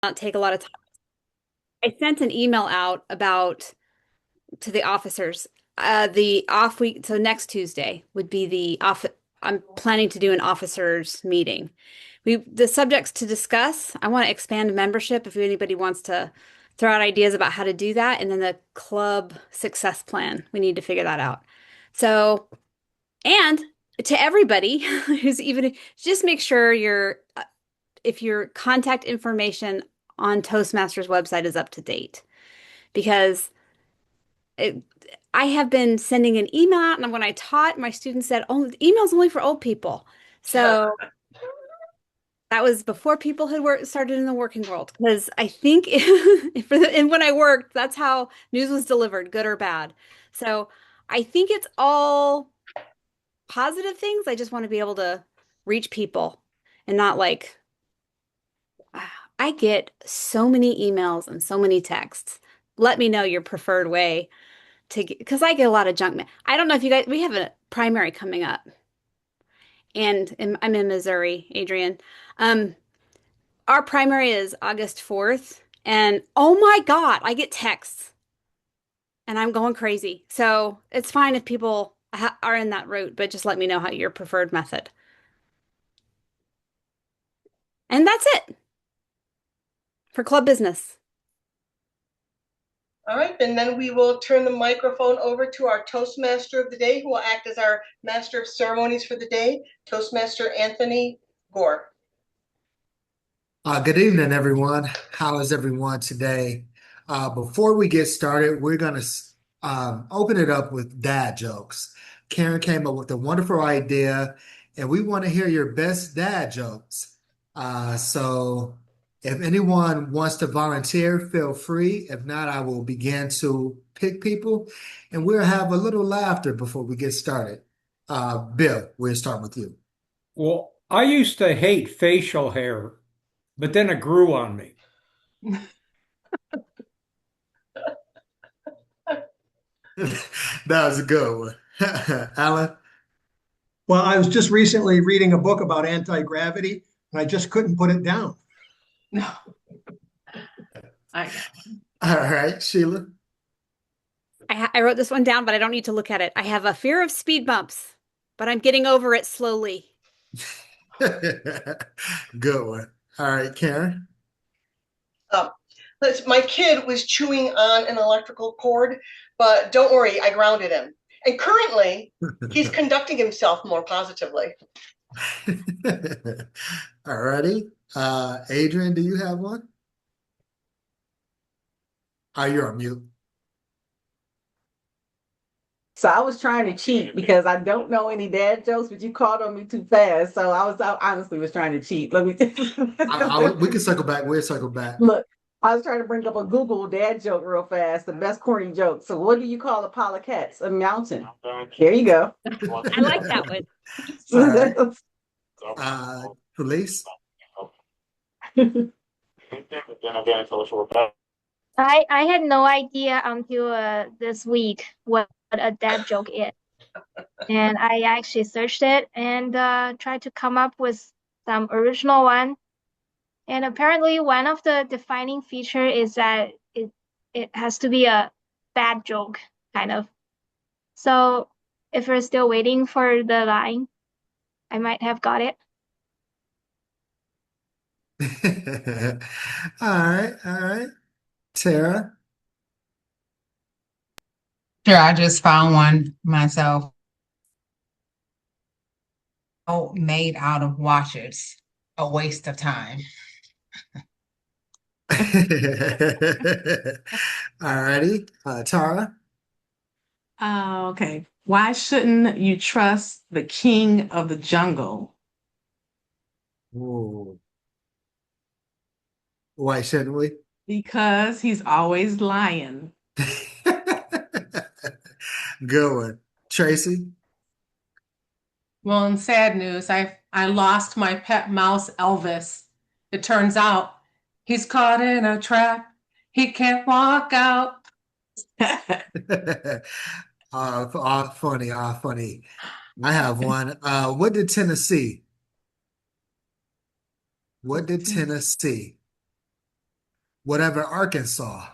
not take a lot of time. I sent an email out about to the officers. The off week, so next Tuesday would be the off. I'm planning to do an officers meeting. The subjects to discuss. I want to expand membership if anybody wants to throw out ideas about how to do that, and then the club success plan. We need to figure that out. So, and to everybody who's even just make sure if your contact information on Toastmasters website is up to date because it, I have been sending an email out, and when I taught, my students said, "Oh, the email's only for old people." So that was before people had started in the working world. Because I think and when I worked, that's how news was delivered, good or bad. So I think it's all positive things. I just want to be able to reach people and not like I get so many emails and so many texts. Let me know your preferred way to get, because I get a lot of junk mail. I don't know if you guys, we have a primary coming up, and I'm in Missouri, Adrian. Um, our primary is August 4th, and oh my God, I get texts and I'm going crazy. So it's fine if people are in that route, but just let me know how your preferred method. And that's it for club business. All right, and then we will turn the microphone over to our Toastmaster of the day, who will act as our master of ceremonies for the day, Toastmaster Anthony Gore. Good evening, everyone. How is everyone today? Before we get started, we're going to open it up with dad jokes. Karen came up with a wonderful idea, and we want to hear your best dad jokes. So if anyone wants to volunteer, feel free. If not, I will begin to pick people, and we'll have a little laughter before we get started. Bill, we'll start with you. Well, I used to hate facial hair, but then it grew on me. That was a good one. Alan? Well, I was just recently reading a book about anti-gravity, and I just couldn't put it down. No. I All right, Sheila. I wrote this one down, but I don't need to look at it. I have a fear of speed bumps, but I'm getting over it slowly. Good one. All right, Karen. um, my kid was chewing on an electrical cord, but don't worry, I grounded him. And currently, he's conducting himself more positively. All righty. Adrian, do you have one? Oh, you're on mute. So I was trying to cheat because I don't know any dad jokes, but you called on me too fast. So I honestly was trying to cheat. Let me We can circle back. We'll circle back. look. I was trying to bring up a Google dad joke real fast, the best corny joke. So what do you call a pile of cats? A mountain. There you go. I like that one. All right. Police. I had no idea until this week what a dad joke is. And I actually searched it and tried to come up with some original one. And apparently one of the defining feature is that it has to be a bad joke, kind of. So if we're still waiting for the line, I might have got it. All right, all right. Tara. Sure, I just found one myself. Oh, made out of watches. A waste of time. All righty. Tara. Okay. Why shouldn't you trust the king of the jungle? Ooh. Why shouldn't we? Because he's always lying. Good one. Tracy. Well, in sad news, I lost my pet mouse, Elvis. It turns out he's caught in a trap. He can't walk out. Funny, funny. I have one. What did Tennessee? What did Tennessee? whatever Arkansas.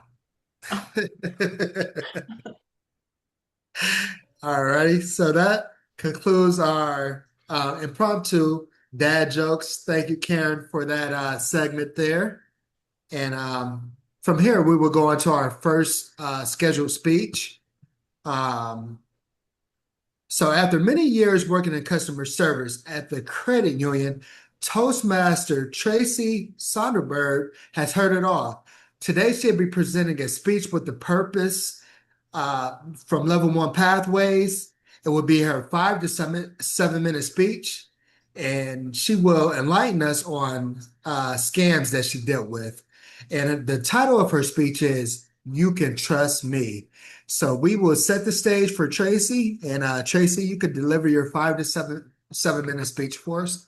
All righty. So that concludes our impromptu dad jokes. Thank you, Karen, for that segment there. And from here, we will go into our first scheduled speech. Um, so after many years working in customer service at the credit union, Toastmaster Tracy Sonderberg has heard it all. Today, she'll be presenting a speech with the purpose from level one pathways. It will be her 5 to 7 minute speech, and she will enlighten us on scams that she dealt with. And the title of her speech is "You Can Trust Me." So we will set the stage for Tracy, and Tracy, you could deliver your 5 to 7 minute speech for us.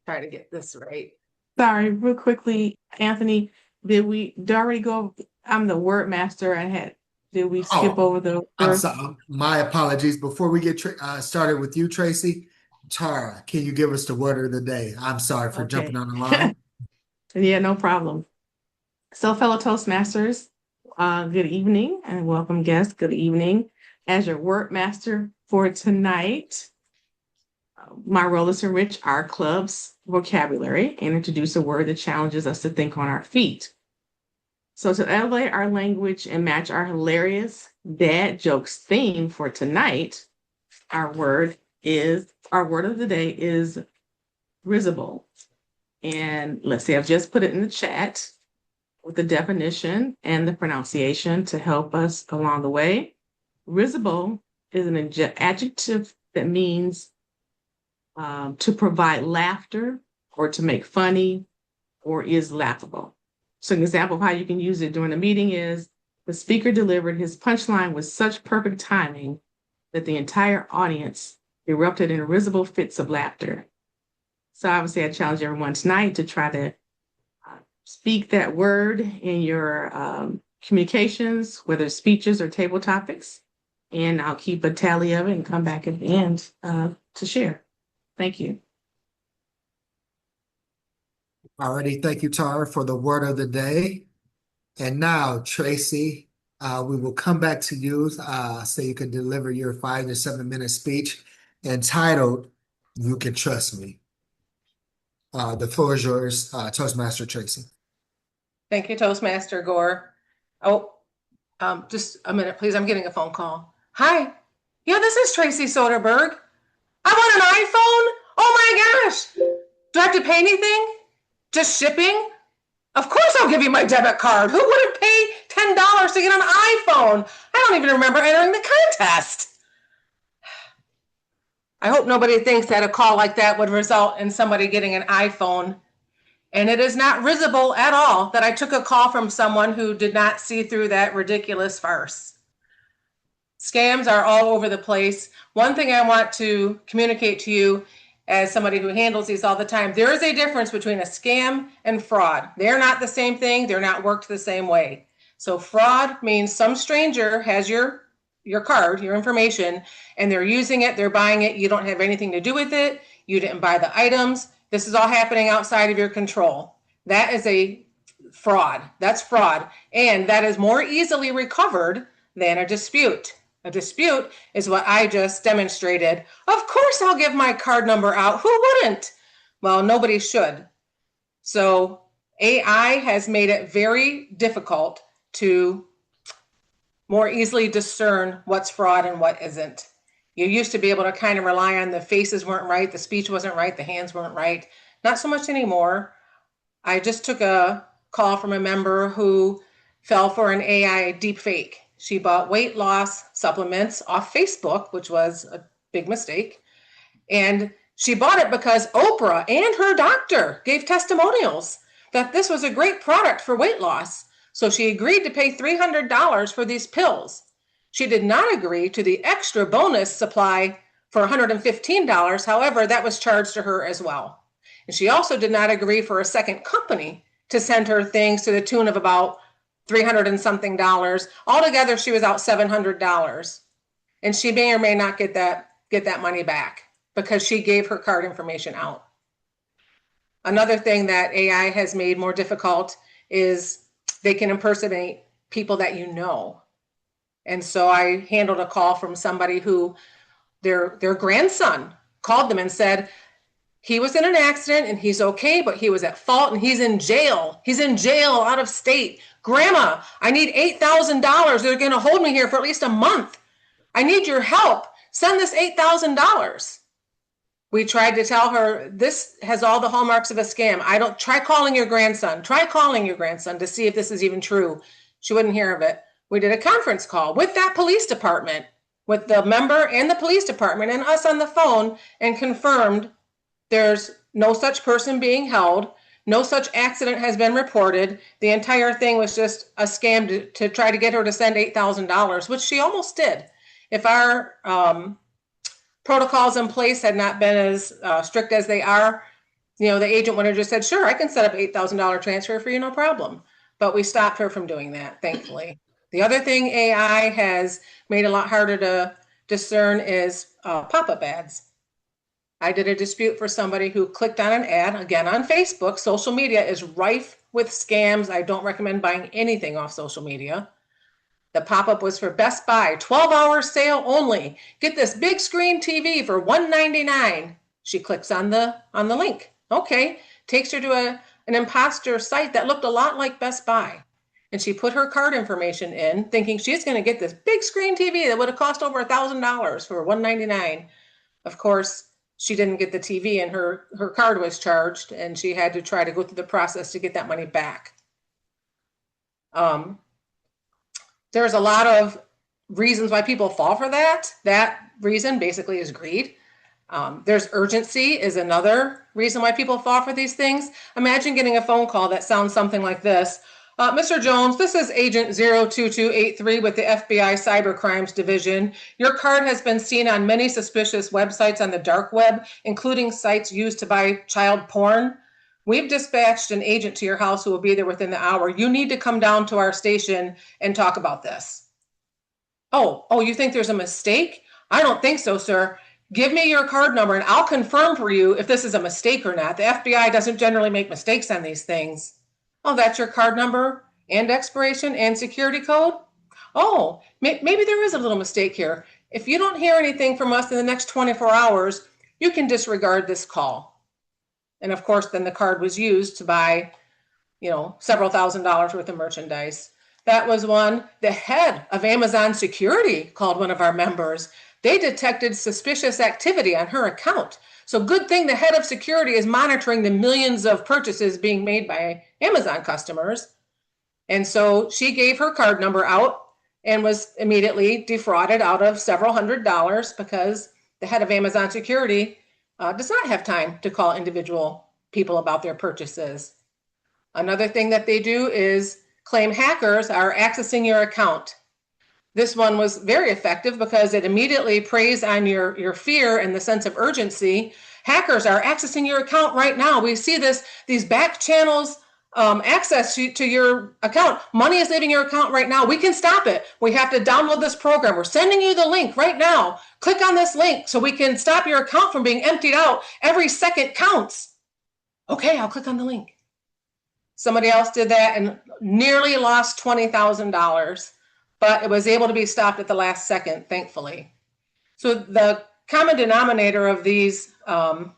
Try to get this right. Sorry, real quickly, Anthony, did we already go? I'm the word master. Did we skip Oh, over the I'm word? sorry. My apologies. Before we get started with you, Tracy, Tara, can you give us the word of the day? I'm sorry for jumping Okay. on the line. Yeah, no problem. So, fellow Toastmasters, good evening and welcome guests. Good evening. As your word master for tonight, my role is to enrich our club's vocabulary and introduce a word that challenges us to think on our feet. So, to elevate our language and match our hilarious dad jokes theme for tonight, our word of the day is risible. And let's see, I've just put it in the chat with the definition and the pronunciation to help us along the way. Risible is an adjective that means to provide laughter or to make funny or is laughable. So an example of how you can use it during a meeting is the speaker delivered his punchline with such perfect timing that the entire audience erupted in risible fits of laughter. So obviously I challenge everyone tonight to try to speak that word in your communications, whether speeches or table topics. And I'll keep a tally of it and come back at the end to share. Thank you. Alrighty, thank you, Tara, for the word of the day. And now, Tracy, we will come back to you so you can deliver your 5 to 7 minute speech entitled "You Can Trust Me." The floor is yours, Toastmaster Tracy. Thank you, Toastmaster Gore. Oh, just a minute, please. I'm getting a phone call. Hi. Yeah, this is Tracy Soderberg. I want an iPhone? Oh my gosh. Do I have to pay anything? Just shipping? Of course I'll give you my debit card. Who wouldn't pay $10 to get an iPhone? I don't even remember entering the contest. I hope nobody thinks that a call like that would result in somebody getting an iPhone. And it is not risible at all that I took a call from someone who did not see through that ridiculous farce. Scams are all over the place. One thing I want to communicate to you as somebody who handles these all the time, there is a difference between a scam and fraud. They're not the same thing. They're not worked the same way. So fraud means some stranger has your card, your information, and they're using it, they're buying it. You don't have anything to do with it. You didn't buy the items. This is all happening outside of your control. That is a fraud. That's fraud. And that is more easily recovered than a dispute. A dispute is what I just demonstrated. Of course I'll give my card number out. Who wouldn't? Well, nobody should. So AI has made it very difficult to more easily discern what's fraud and what isn't. You used to be able to kind of rely on the faces weren't right, the speech wasn't right, the hands weren't right. Not so much anymore. I just took a call from a member who fell for an AI deepfake. She bought weight loss supplements off Facebook, which was a big mistake. And she bought it because Oprah and her doctor gave testimonials that this was a great product for weight loss. So she agreed to pay $300 for these pills. She did not agree to the extra bonus supply for $115. However, that was charged to her as well. And she also did not agree for a second company to send her things to the tune of about $300 and something dollars. Altogether, she was out $700. And she may or may not get that money back because she gave her card information out. Another thing that AI has made more difficult is they can impersonate people that you know. And so I handled a call from somebody who their grandson called them and said, he was in an accident and he's okay, but he was at fault and he's in jail. He's in jail out of state. Grandma, I need $8,000. They're going to hold me here for at least a month. I need your help. Send this $8,000. We tried to tell her this has all the hallmarks of a scam. Try calling your grandson. Try calling your grandson to see if this is even true. She wouldn't hear of it. We did a conference call with that police department, with the member and the police department and us on the phone, and confirmed there's no such person being held. No such accident has been reported. The entire thing was just a scam to try to get her to send $8,000, which she almost did. If our protocols in place had not been as strict as they are, the agent would have just said, sure, I can set up $8,000 transfer for you, no problem. But we stopped her from doing that, thankfully. The other thing AI has made a lot harder to discern is pop-up ads. I did a dispute for somebody who clicked on an ad, again on Facebook. Social media is rife with scams. I don't recommend buying anything off social media. The pop-up was for Best Buy, 12-hour sale only. Get this big screen TV for $199. She clicks on the link. Okay, takes her to an imposter site that looked a lot like Best Buy. And she put her card information in, thinking she's going to get this big screen TV that would have cost over $1,000 for $199. Of course, she didn't get the TV and her card was charged, and she had to try to go through the process to get that money back. There's a lot of reasons why people fall for that. That reason basically is greed. There's urgency is another reason why people fall for these things. Imagine getting a phone call that sounds something like this. Mr. Jones, this is Agent 02283 with the FBI Cyber Crimes Division. Your card has been seen on many suspicious websites on the dark web, including sites used to buy child porn. We've dispatched an agent to your house who will be there within the hour. You need to come down to our station and talk about this. Oh, you think there's a mistake? I don't think so, sir. Give me your card number and I'll confirm for you if this is a mistake or not. The FBI doesn't generally make mistakes on these things. Oh, that's your card number and expiration and security code? Oh, maybe there is a little mistake here. If you don't hear anything from us in the next 24 hours, you can disregard this call. And of course, then the card was used to buy, several $1,000s worth of merchandise. That was one. The head of Amazon Security called one of our members. They detected suspicious activity on her account. So good thing the head of security is monitoring the millions of purchases being made by Amazon customers. And so she gave her card number out and was immediately defrauded out of several $100s because the head of Amazon security does not have time to call individual people about their purchases. Another thing that they do is claim hackers are accessing your account. This one was very effective because it immediately preys on your fear and the sense of urgency. Hackers are accessing your account right now. We see these back channels access to your account. Money is leaving your account right now. We can stop it. We have to download this program. We're sending you the link right now. Click on this link so we can stop your account from being emptied out. Every second counts. Okay, I'll click on the link. Somebody else did that and nearly lost $20,000. But it was able to be stopped at the last second, thankfully. So the common denominator of these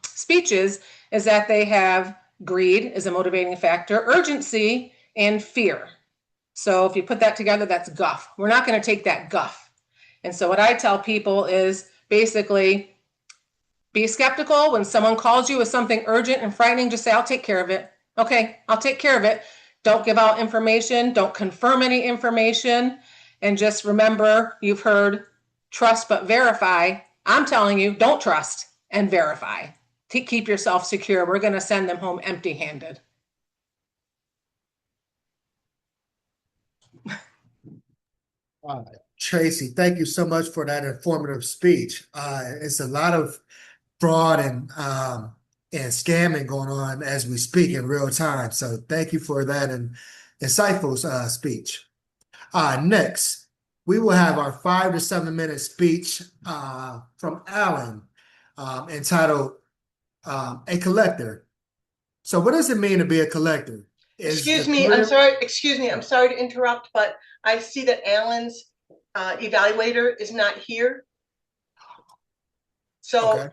speeches is that they have greed as a motivating factor, urgency, and fear. So if you put that together, that's guff. We're not going to take that guff. And so what I tell people is basically be skeptical. When someone calls you with something urgent and frightening, just say, I'll take care of it. Okay, I'll take care of it. Don't give out information. Don't confirm any information. And just remember, you've heard trust but verify. I'm telling you, don't trust and verify. To keep yourself secure. We're going to send them home empty-handed. Tracy, thank you so much for that informative speech. It's a lot of fraud and scamming going on as we speak in real time. So thank you for that and insightful speech. Next, we will have our 5 to 7 minute speech from Alan entitled A Collector. So what does it mean to be a collector? Is the thrill I'm sorry to interrupt, but I see that Alan's evaluator is not here. So okay?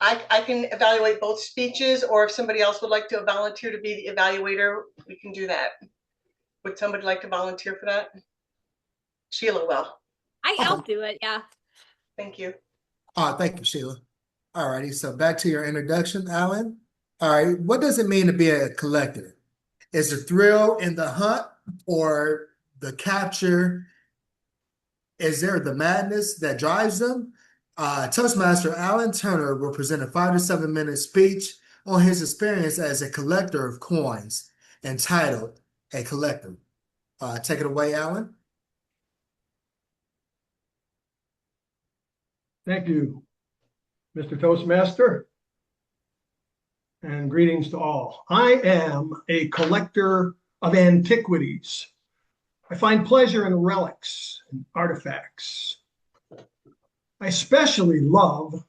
I can evaluate both speeches, or if somebody else would like to volunteer to be the evaluator, we can do that. Would somebody like to volunteer for that? Sheila will. I'll do it. Yeah. Thank you. Thank you, Sheila. All righty, so back to your introduction, Alan. All right, what does it mean to be a collector? Is the thrill in the hunt or the capture? Is there the madness that drives them? Toastmaster Alan Turner will present a 5 to 7 minute speech on his experience as a collector of coins, entitled "A Collector." Take it away, Alan. Thank you, Mr. Toastmaster, and greetings to all. I am a collector of antiquities. I find pleasure in relics and artifacts. I especially love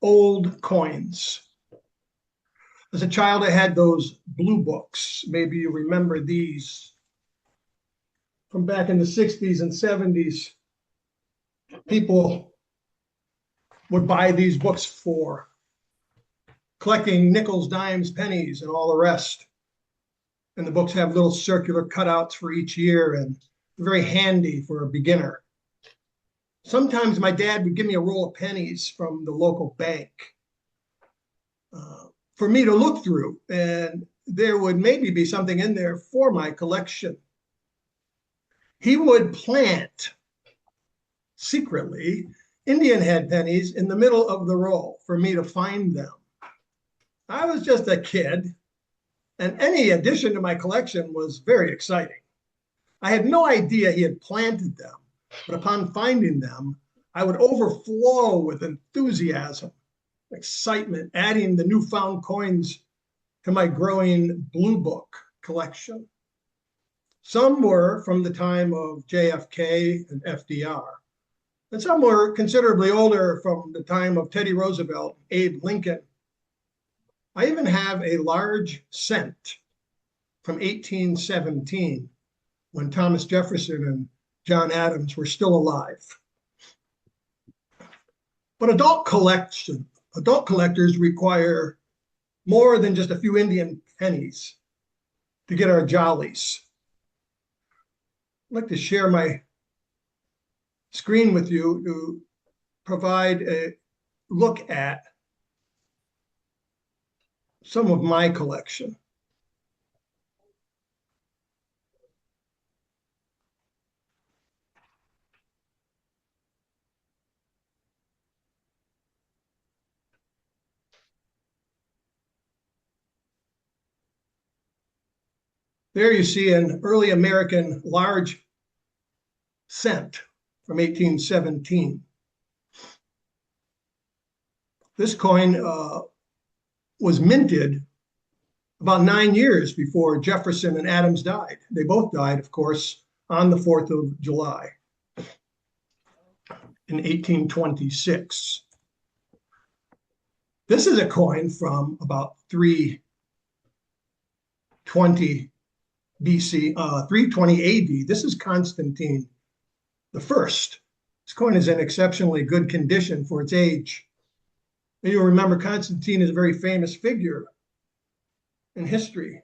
old coins. As a child, I had those blue books. Maybe you remember these from back in the 60s and 70s. People would buy these books for collecting nickels, dimes, pennies, and all the rest. And the books have little circular cutouts for each year and very handy for a beginner. Sometimes my dad would give me a roll of pennies from the local bank for me to look through, and there would maybe be something in there for my collection. He would plant secretly Indian head pennies in the middle of the roll for me to find them. I was just a kid, and any addition to my collection was very exciting. I had no idea he had planted them, but upon finding them, I would overflow with enthusiasm, excitement, adding the newfound coins to my growing blue book collection. Some were from the time of JFK and FDR, and some were considerably older from the time of Teddy Roosevelt, Abe Lincoln. I even have a large cent from 1817, when Thomas Jefferson and John Adams were still alive. But adult collectors require more than just a few Indian pennies to get our jollies. I'd like to share my screen with you to provide a look at some of my collection. There you see an early American large cent from 1817. This coin was minted about 9 years before Jefferson and Adams died. They both died, of course, on the 4th of July in 1826. This is a coin from about 320 BC, 320 AD. This is Constantine the First. This coin is in exceptionally good condition for its age. And you'll remember Constantine is a very famous figure in history.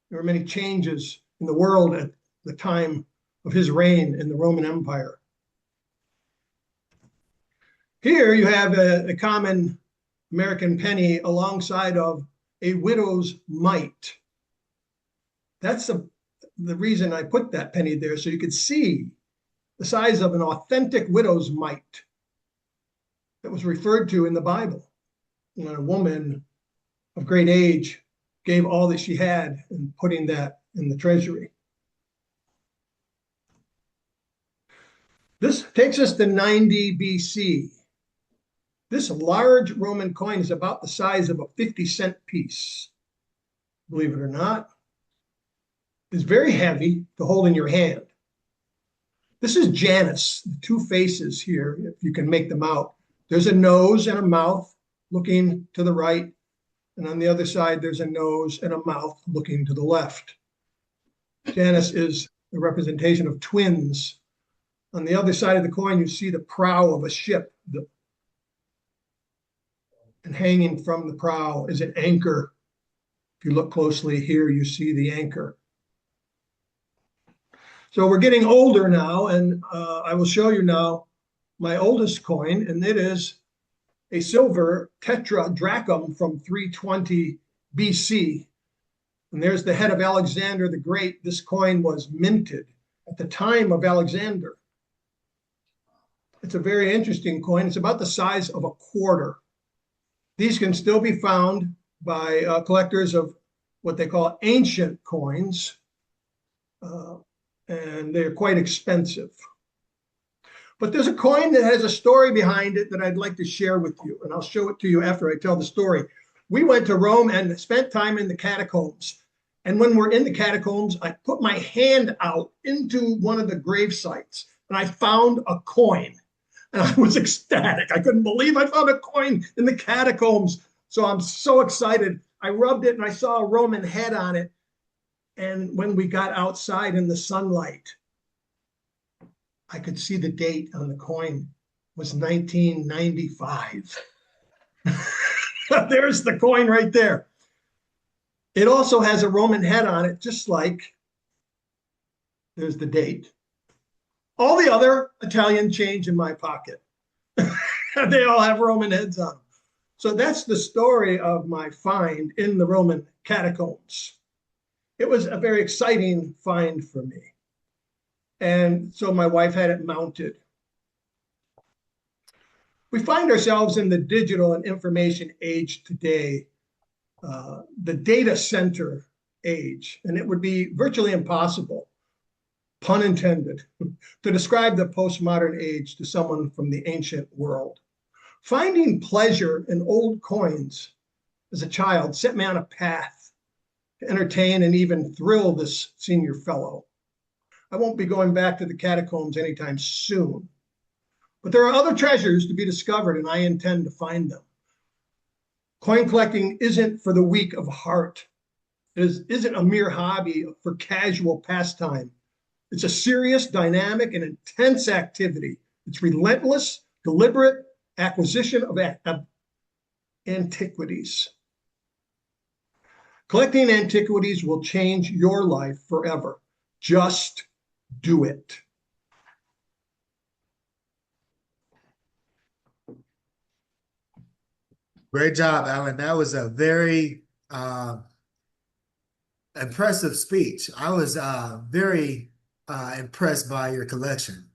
There were many changes in the world at the time of his reign in the Roman Empire. Here you have a common American penny alongside of a widow's mite. That's the reason I put that penny there, so you could see the size of an authentic widow's mite that was referred to in the Bible, when a woman of great age gave all that she had in putting that in the treasury. This takes us to 90 BC. This large Roman coin is about the size of a 50-cent piece. Believe it or not, it's very heavy to hold in your hand. This is Janus, the two faces here, if you can make them out. There's a nose and a mouth looking to the right, And on the other side, there's a nose and a mouth looking to the left. Janus is the representation of twins. On the other side of the coin, you see the prow of a ship. And hanging from the prow is an anchor. If you look closely here, you see the anchor. So we're getting older now, and I will show you now my oldest coin, and it is a silver tetradrachm from 320 BC. And there's the head of Alexander the Great. This coin was minted at the time of Alexander. It's a very interesting coin. It's about the size of a quarter. These can still be found by collectors of what they call ancient coins, and they're quite expensive. But there's a coin that has a story behind it that I'd like to share with you, and I'll show it to you after I tell the story. We went to Rome and spent time in the catacombs. And when we're in the catacombs, I put my hand out into one of the grave sites, and I found a coin. And I was ecstatic. I couldn't believe I found a coin in the catacombs. So I'm so excited. I rubbed it and I saw a Roman head on it. And when we got outside in the sunlight, I could see the date on the coin. It was 1995. There's the coin right there. It also has a Roman head on it, just like there's the date. All the other Italian change in my pocket. They all have Roman heads on them. So that's the story of my find in the Roman catacombs. It was a very exciting find for me. And so my wife had it mounted. We find ourselves in the digital and information age today, the data center age, and it would be virtually impossible, pun intended, to describe the postmodern age to someone from the ancient world. Finding pleasure in old coins as a child set me on a path to entertain and even thrill this senior fellow. I won't be going back to the catacombs anytime soon, but there are other treasures to be discovered, and I intend to find them. Coin collecting isn't for the weak of heart. It isn't a mere hobby for casual pastime. It's a serious, dynamic, and intense activity. It's relentless, deliberate acquisition of antiquities. Collecting antiquities will change your life forever. Just do it. Great job, Alan. That was a very impressive speech. I was very impressed by your collection.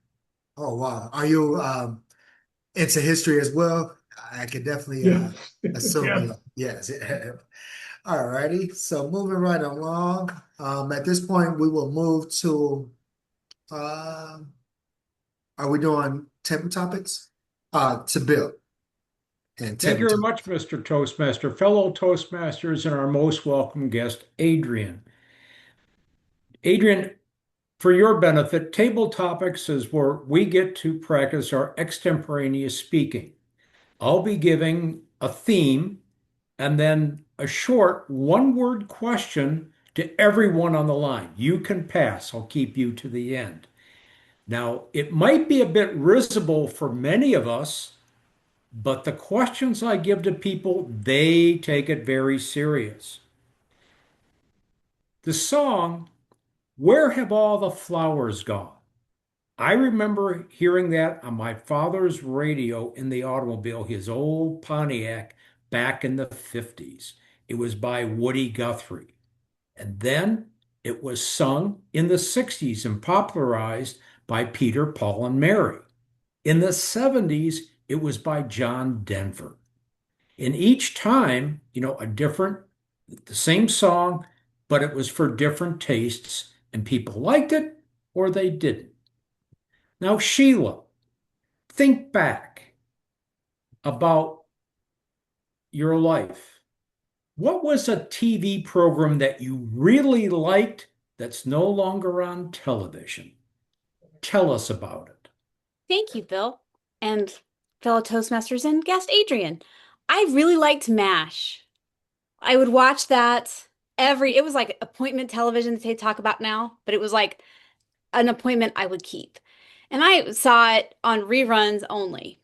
Oh, wow. Are you into history as well? I could definitely Yeah. assume Yeah. yes. All righty. So moving right along. At this point, we will move to are we doing table topics? To Bill and Thank table you very topics. much, Mr. Toastmaster. Fellow Toastmasters and our most welcome guest, Adrian. Adrian, for your benefit, table topics is where we get to practice our extemporaneous speaking. I'll be giving a theme and then a short one-word question to everyone on the line. You can pass. I'll keep you to the end. Now, it might be a bit risible for many of us, but the questions I give to people, they take it very serious. The song, Where Have All the Flowers Gone? I remember hearing that on my father's radio in the automobile, his old Pontiac, back in the 50s. It was by Woody Guthrie. And then it was sung in the 60s and popularized by Peter, Paul, and Mary. In the 70s, it was by John Denver. In each time, the same song, but it was for different tastes, and people liked it or they didn't. Now, Sheila, think back about your life. What was a TV program that you really liked that's no longer on television? Tell us about it. Thank you, Bill, and fellow Toastmasters and guest Adrian. I really liked MASH. I would watch that it was like appointment television that they talk about now, but it was like an appointment I would keep. And I saw it on reruns only.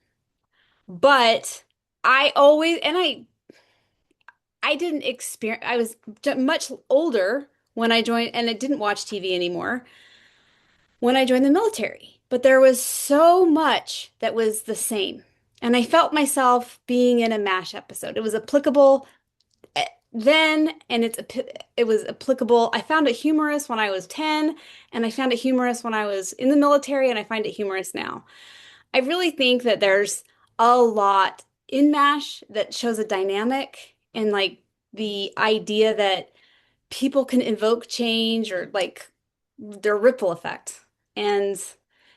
But I always, and I didn't experience, I was much older when I joined, and I didn't watch TV anymore when I joined the military. But there was so much that was the same. And I felt myself being in a MASH episode. It was applicable then, and it was applicable. I found it humorous when I was 10, and I found it humorous when I was in the military, and I find it humorous now. I really think that there's a lot in MASH that shows a dynamic and like the idea that people can invoke change or like their ripple effect. And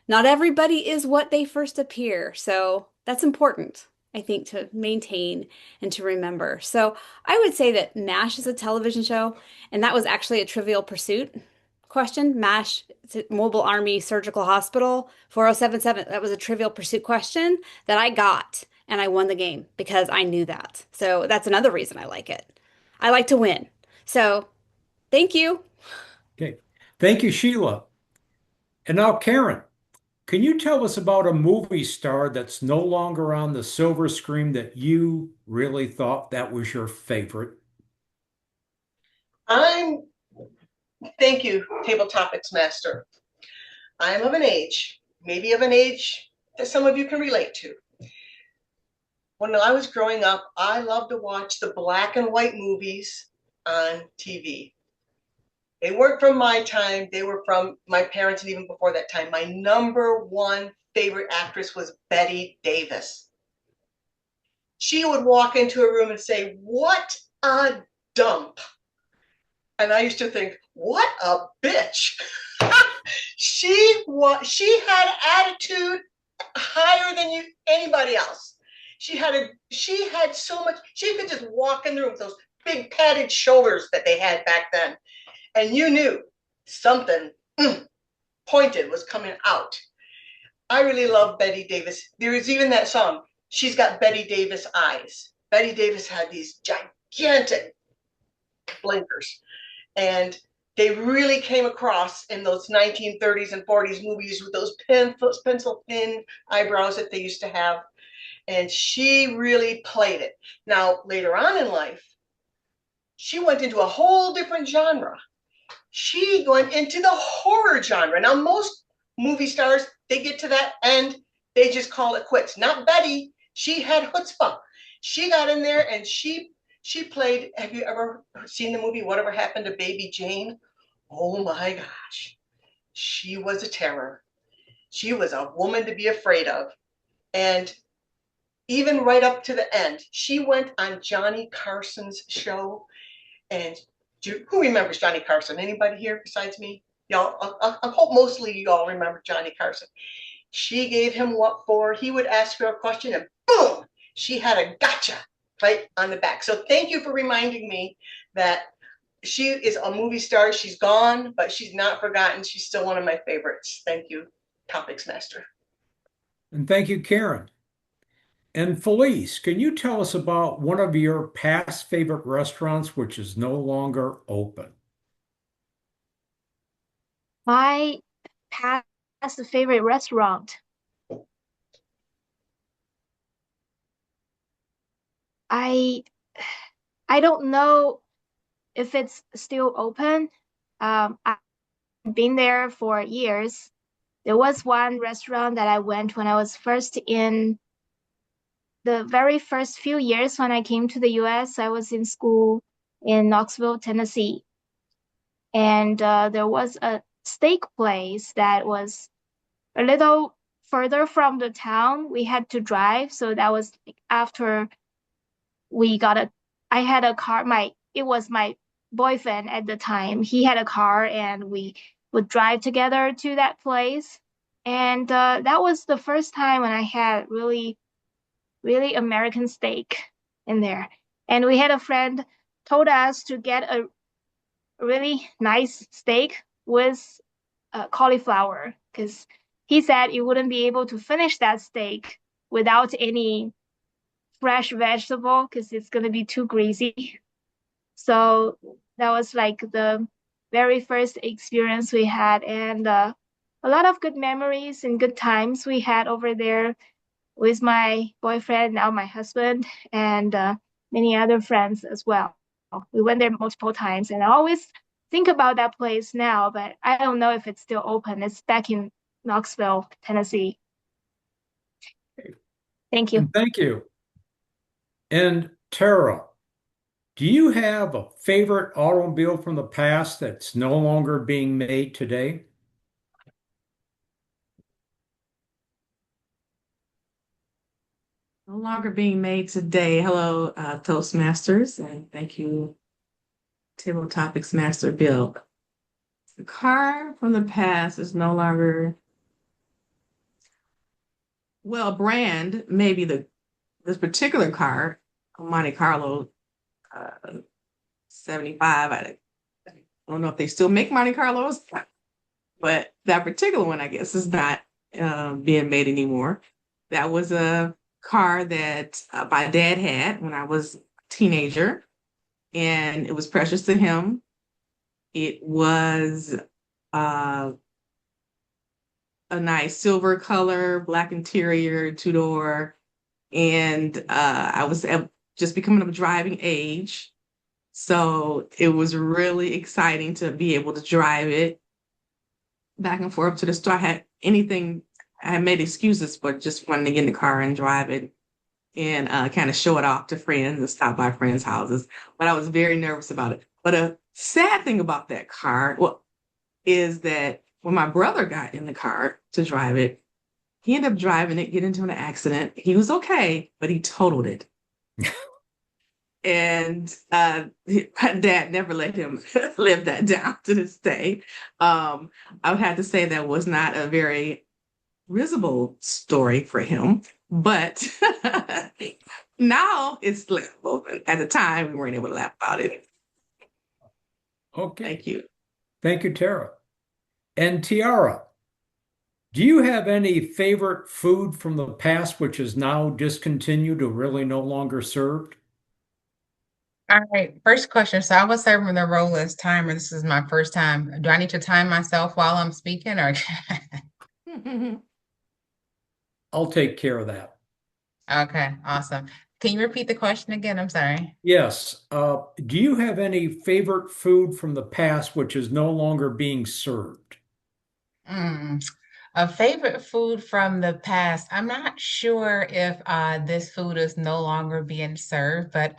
not everybody is what they first appear. So that's important, I think, to maintain and to remember. So I would say that MASH is a television show, and that was actually a Trivial Pursuit question. MASH, Mobile Army Surgical Hospital, 4077. That was a Trivial Pursuit question that I got, and I won the game because I knew that. So that's another reason I like it. I like to win. So thank you. Okay. Thank you, Sheila. And now, Karen, can you tell us about a movie star that's no longer on the silver screen that you really thought that was your favorite? I'm, thank you, Table Topics Master. I'm of an age, maybe of an age that some of you can relate to. When I was growing up, I loved to watch the black and white movies on TV. They weren't from my time, they were from my parents, and even before that time. My number one favorite actress was Bette Davis. She would walk into a room and say, "What a dump." And I used to think, what a bitch. She had attitude higher than anybody else. She had so much, she could just walk in the room with those big padded shoulders that they had back then. And you knew something pointed was coming out. I really love Bette Davis. There is even that song, She's Got Bette Davis Eyes. Bette Davis had these gigantic blinkers. And they really came across in those 1930s and 40s movies with those pencil thin eyebrows that they used to have. And she really played it. Now, later on in life, she went into a whole different genre. She went into the horror genre. Now, most movie stars, they get to that end, they just call it quits. Not Betty. She had chutzpah. She got in there and she played. Have you ever seen the movie Whatever Happened to Baby Jane? Oh my gosh. She was a terror. She was a woman to be afraid of. And even right up to the end, she went on Johnny Carson's show. And who remembers Johnny Carson? Anybody here besides me? Y'all, I hope mostly you all remember Johnny Carson. She gave him what for. He would ask her a question and boom, she had a gotcha right on the back. So thank you for reminding me that she is a movie star. She's gone, but she's not forgotten. She's still one of my favorites. Thank you, Topics Master. And thank you, Karen. And Felice, can you tell us about one of your past favorite restaurants which is no longer open? My past favorite restaurant. I I don't know if it's still open. I've been there for years. There was one restaurant that I went when I was first in the very first few years when I came to the US. I was in school in Knoxville, Tennessee. And there was a steak place that was a little further from the town. We had to drive. So that was like after we got I had a car. It was my boyfriend at the time. He had a car and we would drive together to that place. And that was the first time when I had really, really American steak in there. And we had a friend told us to get a really nice steak with cauliflower because he said you wouldn't be able to finish that steak without any fresh vegetable because it's going to be too greasy. So that was like the very first experience we had, and a lot of good memories and good times we had over there with my boyfriend, now my husband, and many other friends as well. We went there multiple times, and I always think about that place now, but I don't know if it's still open. It's back in Knoxville, Tennessee. Thank you. And thank you. And Tara, do you have a favorite automobile from the past that's no longer being made today? No longer being made today. Hello, Toastmasters, and thank you, Table Topics Master Bill. The car from the past is no longer, well, brand, maybe this particular car, a Monte Carlo 75. I don't know if they still make Monte Carlos, but that particular one, I guess, is not being made anymore. That was a car that my dad had when I was a teenager, and it was precious to him. It was uh, a nice silver color, black interior, two-door, and I was just becoming of driving age. So it was really exciting to be able to drive it back and forth to the store. I had made excuses for just wanting to get in the car and drive it and kind of show it off to friends and stop by friends' houses. But I was very nervous about it. But a sad thing about that car, well, is that when my brother got in the car to drive it, he ended up driving it, get into an accident. He was okay, but he totaled it. And my dad never let him live that down to this day. I would have to say that was not a very risible story for him, but now it's laughable. At the time, we weren't able to laugh about it. Okay. Thank you. Thank you, Tara. And Tiara, do you have any favorite food from the past which is now discontinued or really no longer served? All right, first question. So I was serving the role as timer. This is my first time. Do I need to time myself while I'm speaking or? I'll take care of that. Okay, awesome. Can you repeat the question again? I'm sorry. Yes. Do you have any favorite food from the past which is no longer being served? Mm, a favorite food from the past. I'm not sure if this food is no longer being served, but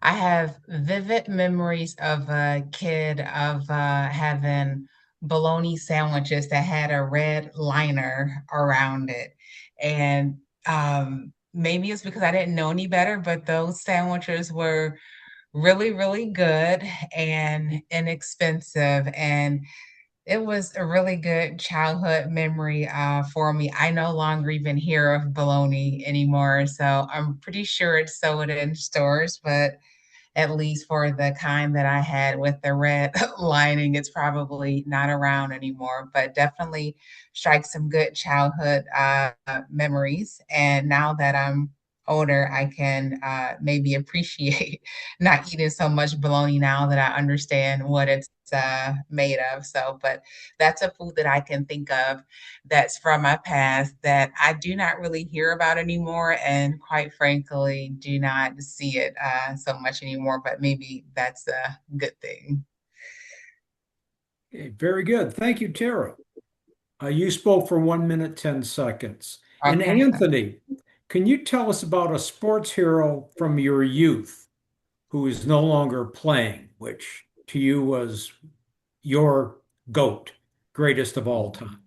I have vivid memories of a kid of having bologna sandwiches that had a red liner around it. And maybe it's because I didn't know any better, but those sandwiches were really, really good and inexpensive. And it was a really good childhood memory for me. I no longer even hear of bologna anymore, so I'm pretty sure it's sold in stores, but at least for the kind that I had with the red lining, it's probably not around anymore, but definitely strikes some good childhood memories. And now that I'm older, I can maybe appreciate not eating so much bologna now that I understand what it's made of. So, but that's a food that I can think of that's from my past that I do not really hear about anymore, and quite frankly, do not see it so much anymore. But maybe that's a good thing. Okay, very good. Thank you, Tara. You spoke for 1 minute, 10 seconds. And Okay. Anthony, can you tell us about a sports hero from your youth who is no longer playing, which to you was your GOAT, greatest of all time?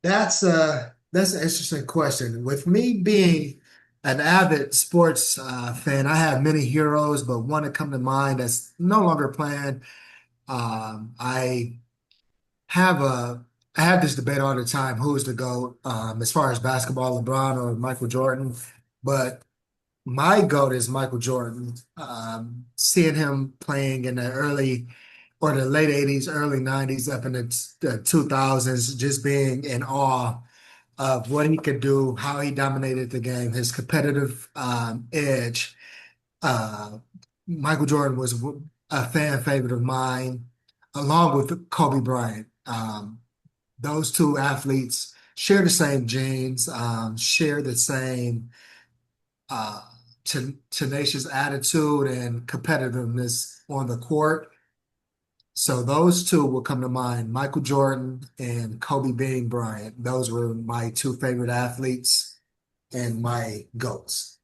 That's an interesting question. With me being an avid sports fan, I have many heroes, but one that come to mind that's no longer playing. I have a I have this debate all the time: who's the GOAT as far as basketball, LeBron or Michael Jordan? But my GOAT is Michael Jordan. Seeing him playing in the early or the late 80s, early 90s, up in the 2000s, just being in awe of what he could do, how he dominated the game, his competitive edge. Uh, Michael Jordan was a fan favorite of mine, along with Kobe Bryant. Those two athletes share the same genes, share the same uh, tenacious attitude and competitiveness on the court. So those two will come to mind, Michael Jordan and Kobe Bean Bryant. Those were my two favorite athletes and my GOATs.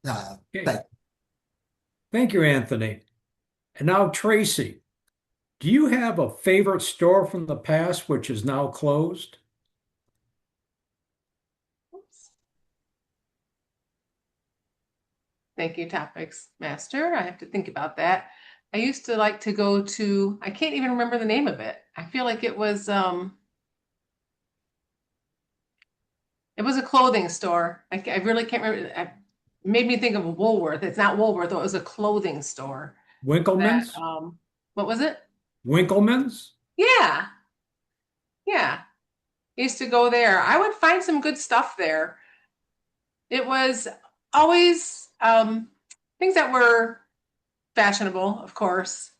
Okay. Thank Thank you, Anthony. And now, Tracy, do you have a favorite store from the past which is now closed? Thank you, Topics Master. I have to think about that. I used to like to go to, I can't even remember the name of it. I feel like it was a clothing store. I really can't remember. It made me think of a Woolworth. It's not Woolworth, though. It was a clothing store. That, Winkleman's? what was it? Winkleman's? Yeah, yeah. I used to go there. I would find some good stuff there. It was always things that were fashionable, of course,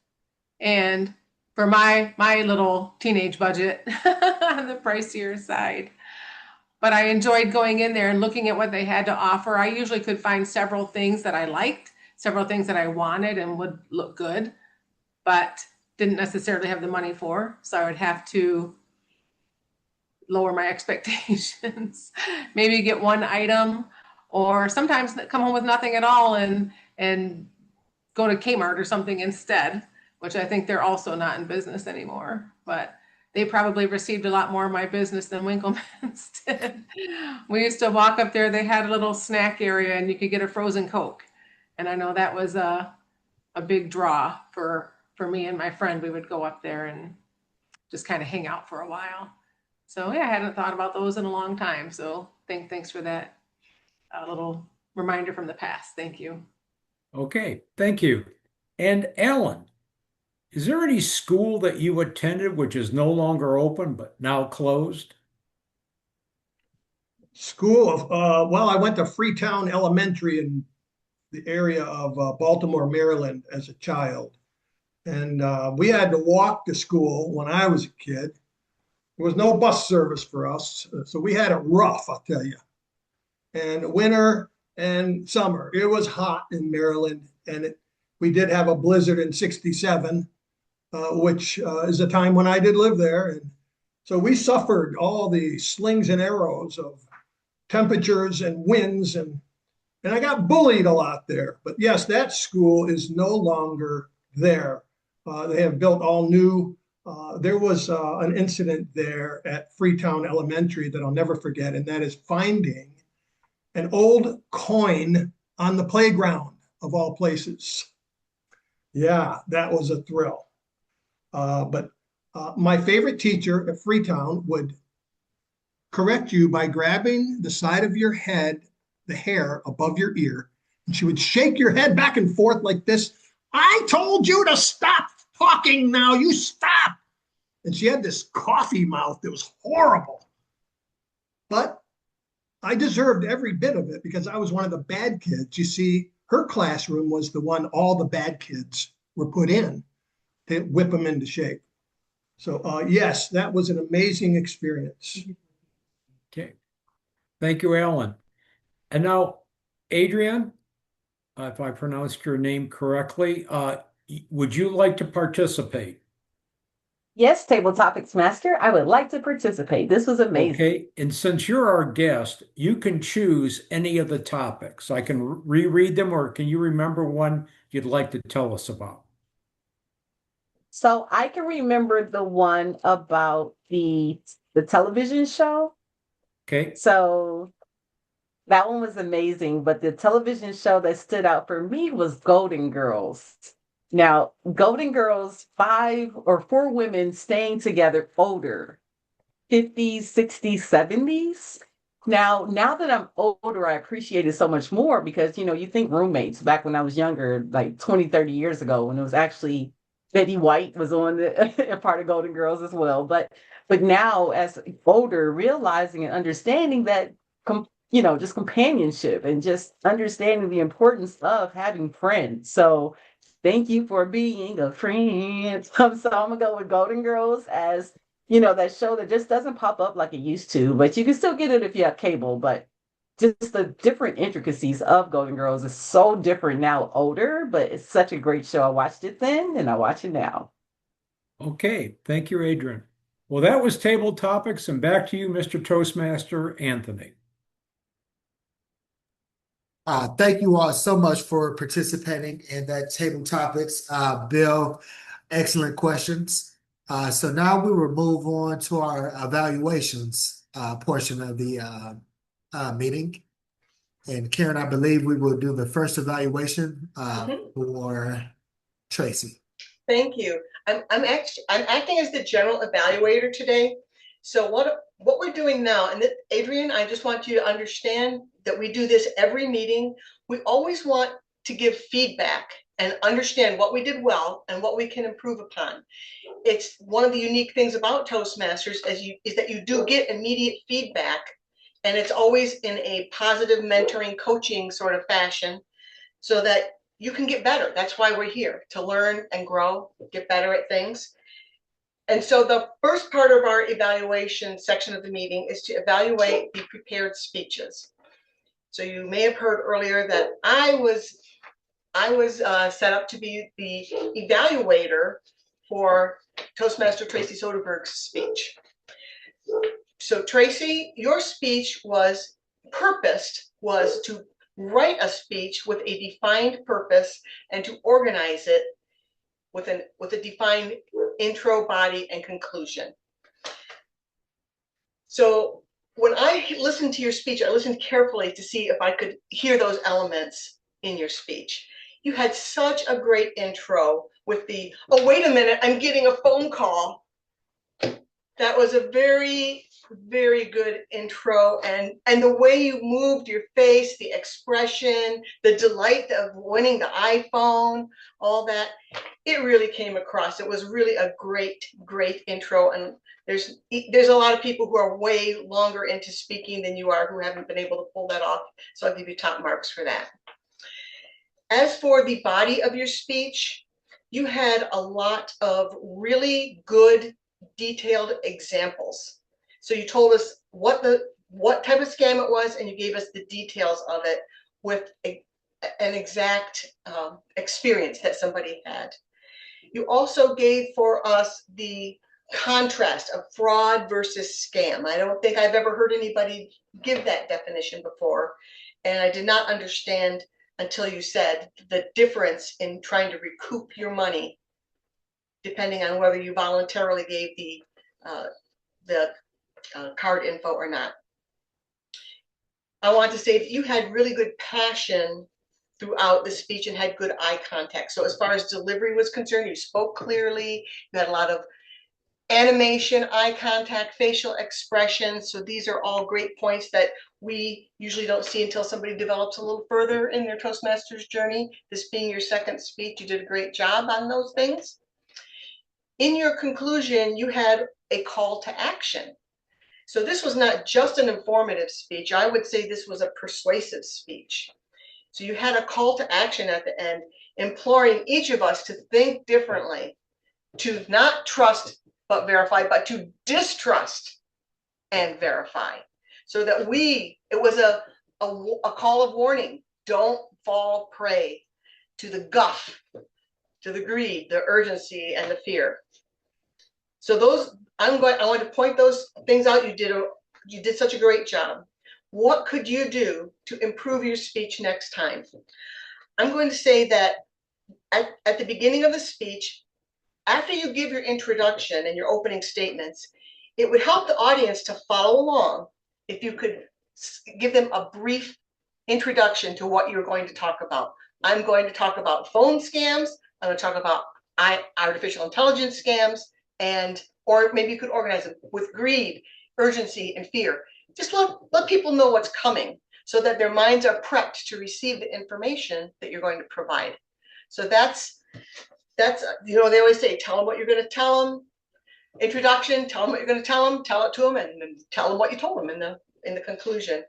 and for my little teenage budget on the pricier side. But I enjoyed going in there and looking at what they had to offer. I usually could find several things that I liked, several things that I wanted and would look good, but didn't necessarily have the money for. So I would have to lower my expectations. Maybe get one item, or sometimes come home with nothing at all and go to Kmart or something instead, which I think they're also not in business anymore. But they probably received a lot more of my business than Winkleman's did. We used to walk up there, they had a little snack area and you could get a frozen Coke. And I know that was a big draw for me and my friend. We would go up there and just kind of hang out for a while. So yeah, I hadn't thought about those in a long time. So thanks for that little reminder from the past. Thank you. Okay, thank you. And Alan, is there any school that you attended which is no longer open but now closed? School of, well, I went to Freetown Elementary in the area of Baltimore, Maryland as a child. And we had to walk to school when I was a kid. There was no bus service for us. So we had it rough, I'll tell you. And winter and summer, it was hot in Maryland. And we did have a blizzard in 67, which is a time when I did live there. And so we suffered all the slings and arrows of temperatures and winds, and I got bullied a lot there. But yes, that school is no longer there. They have built all new. There was an incident there at Freetown Elementary that I'll never forget, and that is finding an old coin on the playground of all places. Yeah, that was a thrill. But my favorite teacher at Freetown would correct you by grabbing the side of your head, the hair above your ear, and she would shake your head back and forth like this. I told you to stop talking now. You stop. And she had this coffee mouth that was horrible. But I deserved every bit of it because I was one of the bad kids. You see, her classroom was the one all the bad kids were put in to whip them into shape. So yes, that was an amazing experience. Okay, thank you, Alan. And now, Adrian, if I pronounced your name correctly, would you like to participate? Yes, Table Topics Master, I would like to participate. This was amazing. Okay, and since you're our guest, you can choose any of the topics. I can reread them, or can you remember one you'd like to tell us about? So I can remember the one about the television show. Okay, So that one was amazing, but the television show that stood out for me was Golden Girls. Now, Golden Girls, 5 or 4 women staying together older, 50s, 60s, 70s. Now that I'm older, I appreciate it so much more because, you think roommates back when I was younger, like 20, 30 years ago, when it was actually Betty White was on the a part of Golden Girls as well. But now as older, realizing and understanding that just companionship and just understanding the importance of having friends. So Thank you for being a friend. So I'm gonna go with Golden Girls as, you know, that show that just doesn't pop up like it used to, but you can still get it if you have cable. But just the different intricacies of Golden Girls is so different now, older, but it's such a great show. I watched it then and I watch it now. Okay, thank you, Adrian. Well, that was table topics, and back to you, Mr. Toastmaster Anthony. Thank you all so much for participating in that table topics. Bill, excellent questions. So now we will move on to our evaluations portion of the meeting. And Karen, I believe we will do the first evaluation for Tracy. Thank you. I'm acting as the general evaluator today. So what we're doing now, and Adrian, I just want you to understand that we do this every meeting. We always want to give feedback and understand what we did well and what we can improve upon. It's one of the unique things about Toastmasters is that you do get immediate feedback, and it's always in a positive mentoring, coaching sort of fashion, so that you can get better. That's why we're here, to learn and grow, get better at things. And so the first part of our evaluation section of the meeting is to evaluate the prepared speeches. So you may have heard earlier that I was set up to be the evaluator for Toastmaster Tracy Soderberg's speech. So Tracy, your speech was to write a speech with a defined purpose and to organize it with a defined intro, body, and conclusion. So when I listened to your speech, I listened carefully to see if I could hear those elements in your speech. You had such a great intro with the, oh, wait a minute, I'm getting a phone call. That was a very, very good intro, and the way you moved your face, the expression, the delight of winning the iPhone, all that, it really came across. It was really a great, great intro, and there's a lot of people who are way longer into speaking than you are who haven't been able to pull that off, so I'll give you top marks for that. As for the body of your speech, you had a lot of really good detailed examples. So you told us what type of scam it was, and you gave us the details of it with an exact experience that somebody had. You also gave for us the contrast of fraud versus scam. I don't think I've ever heard anybody give that definition before, and I did not understand until you said the difference in trying to recoup your money, depending on whether you voluntarily gave the card info or not. I want to say that you had really good passion throughout the speech and had good eye contact. So as far as delivery was concerned, you spoke clearly, you had a lot of animation, eye contact, facial expressions. So these are all great points that we usually don't see until somebody develops a little further in their Toastmasters journey. This being your second speech, you did a great job on those things. In your conclusion, you had a call to action. So this was not just an informative speech. I would say this was a persuasive speech. So you had a call to action at the end, imploring each of us to think differently, to not trust but verify, but to distrust and verify. So that it was a call of warning. Don't fall prey to the guff, to the greed, the urgency, and the fear. So I want to point those things out. You did such a great job. What could you do to improve your speech next time? I'm going to say that at the beginning of the speech, after you give your introduction and your opening statements, it would help the audience to follow along if you could give them a brief introduction to what you're going to talk about. I'm going to talk about phone scams. I'm going to talk about artificial intelligence scams, or maybe you could organize them with greed, urgency, and fear. Just let people know what's coming so that their minds are prepped to receive the information that you're going to provide. So that's, they always say, tell them what you're going to tell them. Introduction, tell them what you're going to tell them, tell it to them, and then tell them what you told them in the conclusion.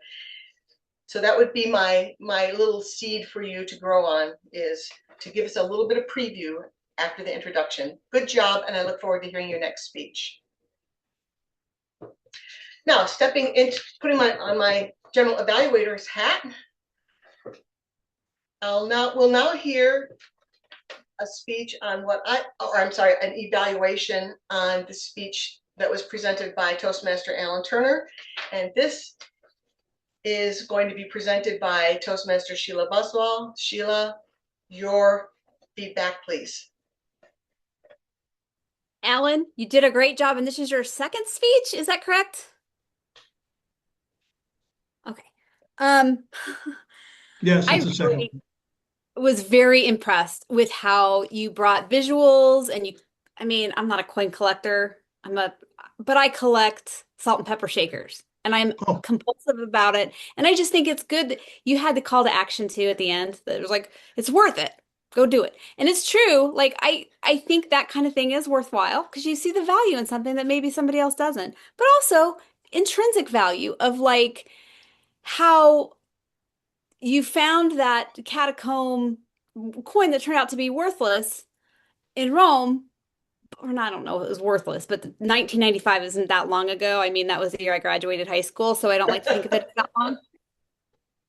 So that would be my little seed for you to grow on, is to give us a little bit of preview after the introduction. Good job, and I look forward to hearing your next speech. Now, stepping into putting on my general evaluator's hat, we'll now hear a speech on an evaluation on the speech that was presented by Toastmaster Alan Turner, and this is going to be presented by Toastmaster Sheila Buswell. Sheila, your feedback, please. Alan, you did a great job, and this is your second speech, is that correct? Okay. Yes, I it's a second. really was very impressed with how you brought visuals and I mean, I'm not a coin collector. But I collect salt and pepper shakers and I'm Oh, compulsive about it. And I just think it's good that you had the call to action too at the end that was like, it's worth it. Go do it. And it's true. Like I think that kind of thing is worthwhile because you see the value in something that maybe somebody else doesn't. But also intrinsic value of like how you found that catacomb coin that turned out to be worthless in Rome, or I don't know, it was worthless, but 1995 isn't that long ago. I mean, that was the year I graduated high school, so I don't like to think of it as that long.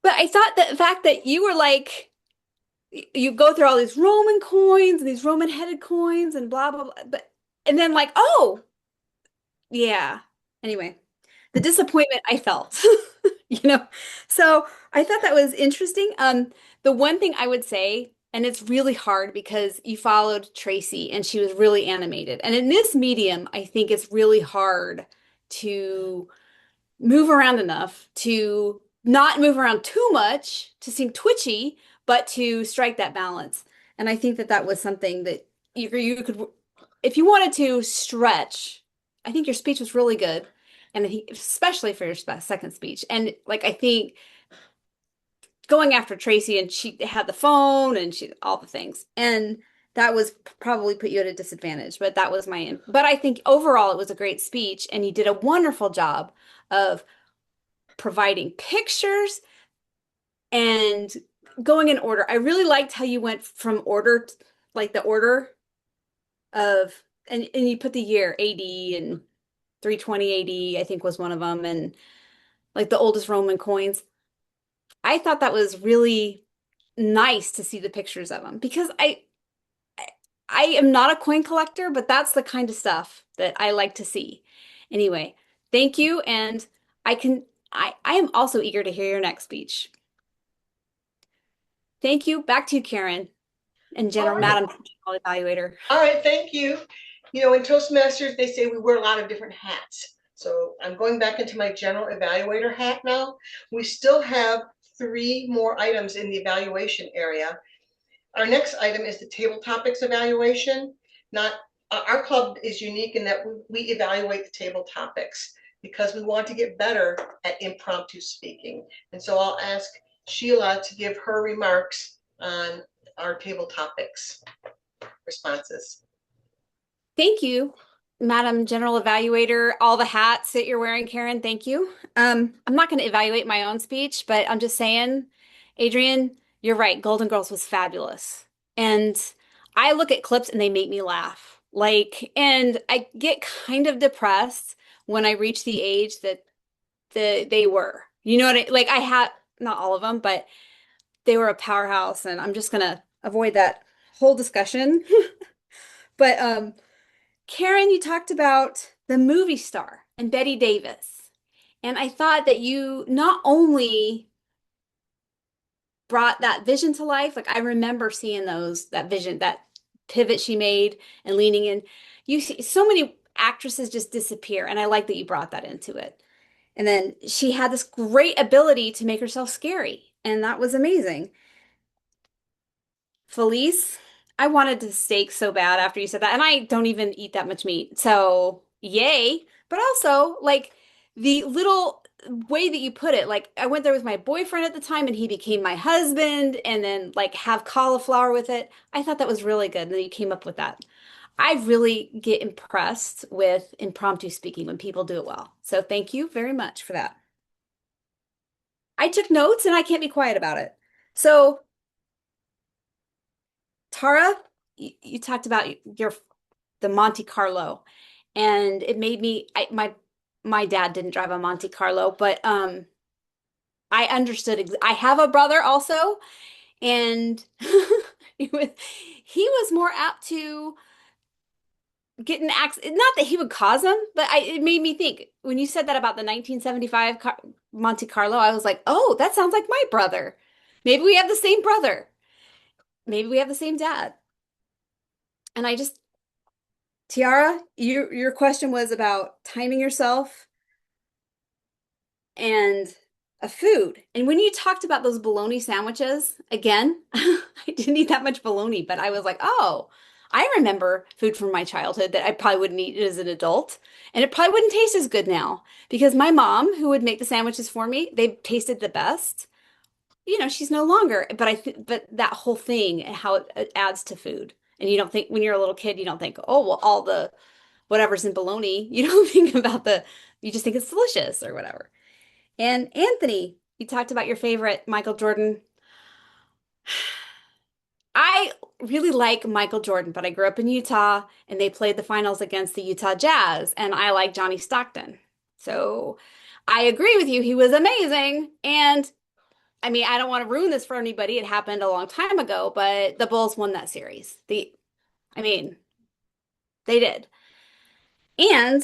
But I thought that the fact that you were like, you go through all these Roman coins and these Roman headed coins and blah, blah, blah, and then like, oh, yeah. Anyway, the disappointment I felt, you know. So I thought that was interesting. The one thing I would say, and it's really hard because you followed Tracy and she was really animated. And in this medium, I think it's really hard to move around enough to not move around too much to seem twitchy, but to strike that balance. And I think that that was something that you could, if you wanted to stretch, I think your speech was really good. And I think especially for your second speech. And like, I think going after Tracy and she had the phone and she, all the things. And that was probably put you at a disadvantage, but that was but I think overall it was a great speech and you did a wonderful job of providing pictures and going in order. I really liked how you went from order, like the order of, and you put the year AD and 320 AD, I think was one of them, and like the oldest Roman coins. I thought that was really nice to see the pictures of them because I am not a coin collector, but that's the kind of stuff that I like to see. Anyway, thank you, and I am also eager to hear your next speech. Thank you. Back to you, Karen, and All General right. Madam General Evaluator. All right, thank you. You know, in Toastmasters, they say we wear a lot of different hats. So I'm going back into my general evaluator hat now. We still have 3 more items in the evaluation area. Our next item is the table topics evaluation. Not Our club is unique in that we evaluate the table topics because we want to get better at impromptu speaking. And so I'll ask Sheila to give her remarks on our table topics responses. Thank you, Madam General Evaluator. All the hats that you're wearing, Karen, thank you. I'm not going to evaluate my own speech, but I'm just saying, Adrian, you're right. Golden Girls was fabulous. And I look at clips and they make me laugh. Like, and I get kind of depressed when I reach the age that they were. You know what like I had not all of them, but they were a powerhouse, and I'm just gonna avoid that whole discussion. But Karen, you talked about the movie star and Betty Davis. And I thought that you not only brought that vision to life, like I remember seeing that vision, that pivot she made and leaning in. You see so many actresses just disappear, and I like that you brought that into it. And then she had this great ability to make herself scary, and that was amazing. Felice, I wanted to steak so bad after you said that, and I don't even eat that much meat. So, yay. But also, like the little way that you put it, like I went there with my boyfriend at the time and he became my husband, and then like have cauliflower with it. I thought that was really good. And then you came up with that. I really get impressed with impromptu speaking when people do it well. So, thank you very much for that. I took notes and I can't be quiet about it. So, Tara, you talked about your the Monte Carlo, and it made me my dad didn't drive a Monte Carlo, but I understood. I have a brother also, and he was more apt to get an accident. Not that he would cause them, but it made me think when you said that about the 1975 Monte Carlo, I was like, oh, that sounds like my brother. Maybe we have the same brother. Maybe we have the same dad. And I just, Tiara, your question was about timing yourself and a food. And when you talked about those bologna sandwiches, again, I didn't eat that much bologna, but I was like, oh, I remember food from my childhood that I probably wouldn't eat as an adult. And it probably wouldn't taste as good now because my mom, who would make the sandwiches for me, they tasted the best. You know, she's no longer, but but that whole thing and how it adds to food. And you don't think when you're a little kid, you don't think, oh, well, all the whatever's in bologna. You don't think about you just think it's delicious or whatever. And Anthony, you talked about your favorite Michael Jordan. I really like Michael Jordan, but I grew up in Utah and they played the finals against the Utah Jazz, and I like Johnny Stockton. So I agree with you. He was amazing. And I mean, I don't want to ruin this for anybody. It happened a long time ago, but the Bulls won that series. I mean, they did. And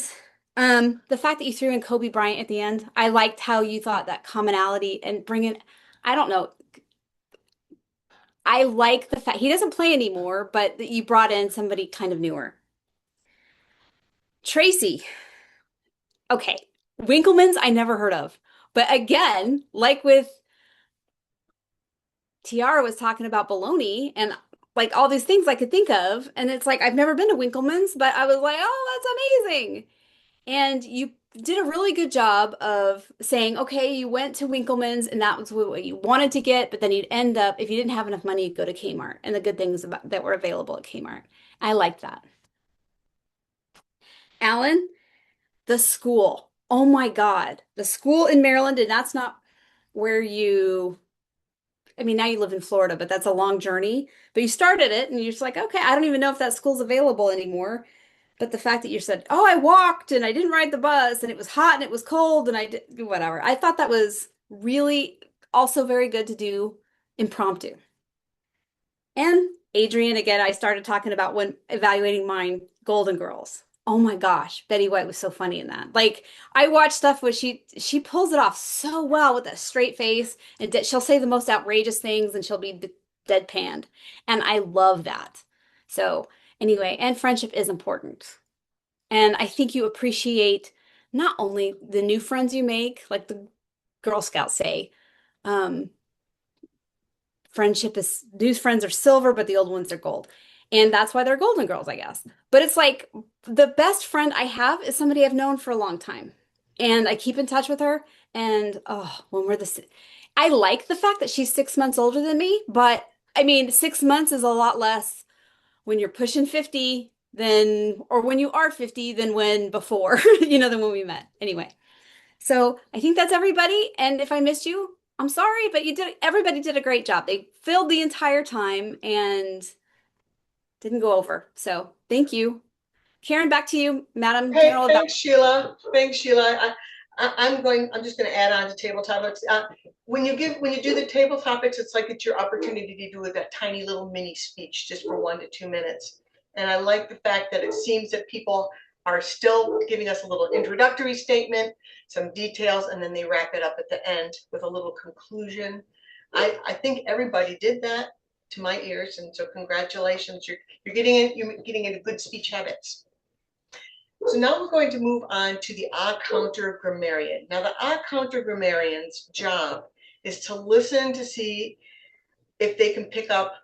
the fact that you threw in Kobe Bryant at the end, I liked how you thought that commonality and bringing, I don't know, I like the fact he doesn't play anymore, but that you brought in somebody kind of newer. Tracy, okay, Winkleman's I never heard of, but again, like with Tiara was talking about bologna and like all these things I could think of, and it's like I've never been to Winkleman's, but I was like, oh, that's amazing. And you did a really good job of saying, okay, you went to Winkleman's and that was what you wanted to get, but then you'd end up, if you didn't have enough money, you'd go to Kmart and the good things that were available at Kmart. I liked that. Alan, the school. Oh my God. The school in Maryland, and that's not where I mean, now you live in Florida, but that's a long journey. But you started it and you're just like, okay, I don't even know if that school's available anymore. But the fact that you said, oh, I walked and I didn't ride the bus and it was hot and it was cold and I did whatever. I thought that was really also very good to do impromptu. And Adrian, again, I started talking about when evaluating mine, Golden Girls. Oh my gosh, Betty White was so funny in that. Like I watch stuff where she pulls it off so well with a straight face, and she'll say the most outrageous things, and she'll be deadpanned, and I love that. So anyway, and friendship is important, and I think you appreciate not only the new friends you make, like the Girl Scouts say, um, friendship is new friends are silver, but the old ones are gold. And that's why they're golden girls, I guess. But it's like the best friend I have is somebody I've known for a long time. And I keep in touch with her. And oh, when we're I like the fact that she's 6 months older than me, but I mean, 6 months is a lot less when you're pushing 50 than, or when you are 50 than when before, than when we met. Anyway. So I think that's everybody. And if I missed you, I'm sorry, but everybody did a great job. They filled the entire time and didn't go over. So thank you. Karen, back to you, Madam Hey, General. thanks, Sheila. Thanks, Sheila. I'm just going to add on to table topics. When you do the table topics, it's like it's your opportunity to do that tiny little mini speech just for 1 to 2 minutes. And I like the fact that it seems that people are still giving us a little introductory statement, some details, and then they wrap it up at the end with a little conclusion. I think everybody did that to my ears, and so congratulations. You're getting into good speech habits. So now we're going to move on to the odd counter grammarian. Now the odd counter grammarian's job is to listen to see if they can pick up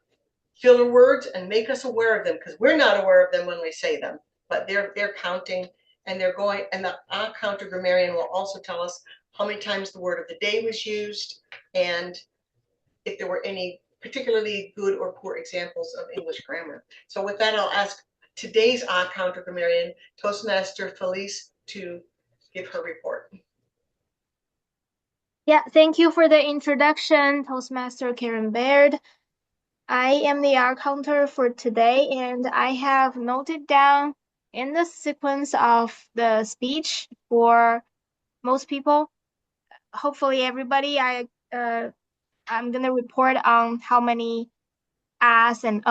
filler words and make us aware of them, because we're not aware of them when we say them, but they're counting and they're going, and the odd counter grammarian will also tell us how many times the word of the day was used and if there were any particularly good or poor examples of English grammar. So with that, I'll ask today's odd counter grammarian, Toastmaster Felice, to give her report. Yeah, thank you for the introduction, Toastmaster Karen Baird. I am the art counter for today, and I have noted down in the sequence of the speech for most people, hopefully everybody, I'm gonna report on how many ahs and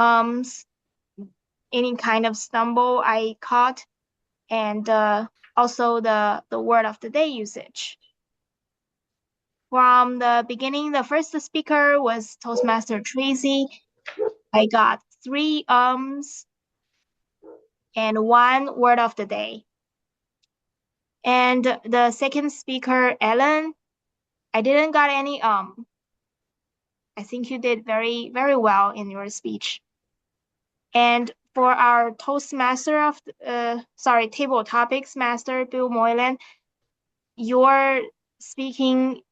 any kind of stumble I caught, and also the word of the day usage. From the beginning, the first speaker was Toastmaster Tracy. I got 3 and 1 word of the day. And the second speaker, Ellen, I didn't got any I think you did very, very well in your speech. And for our Toastmaster Table Topics Master, Bill Moylan, your speaking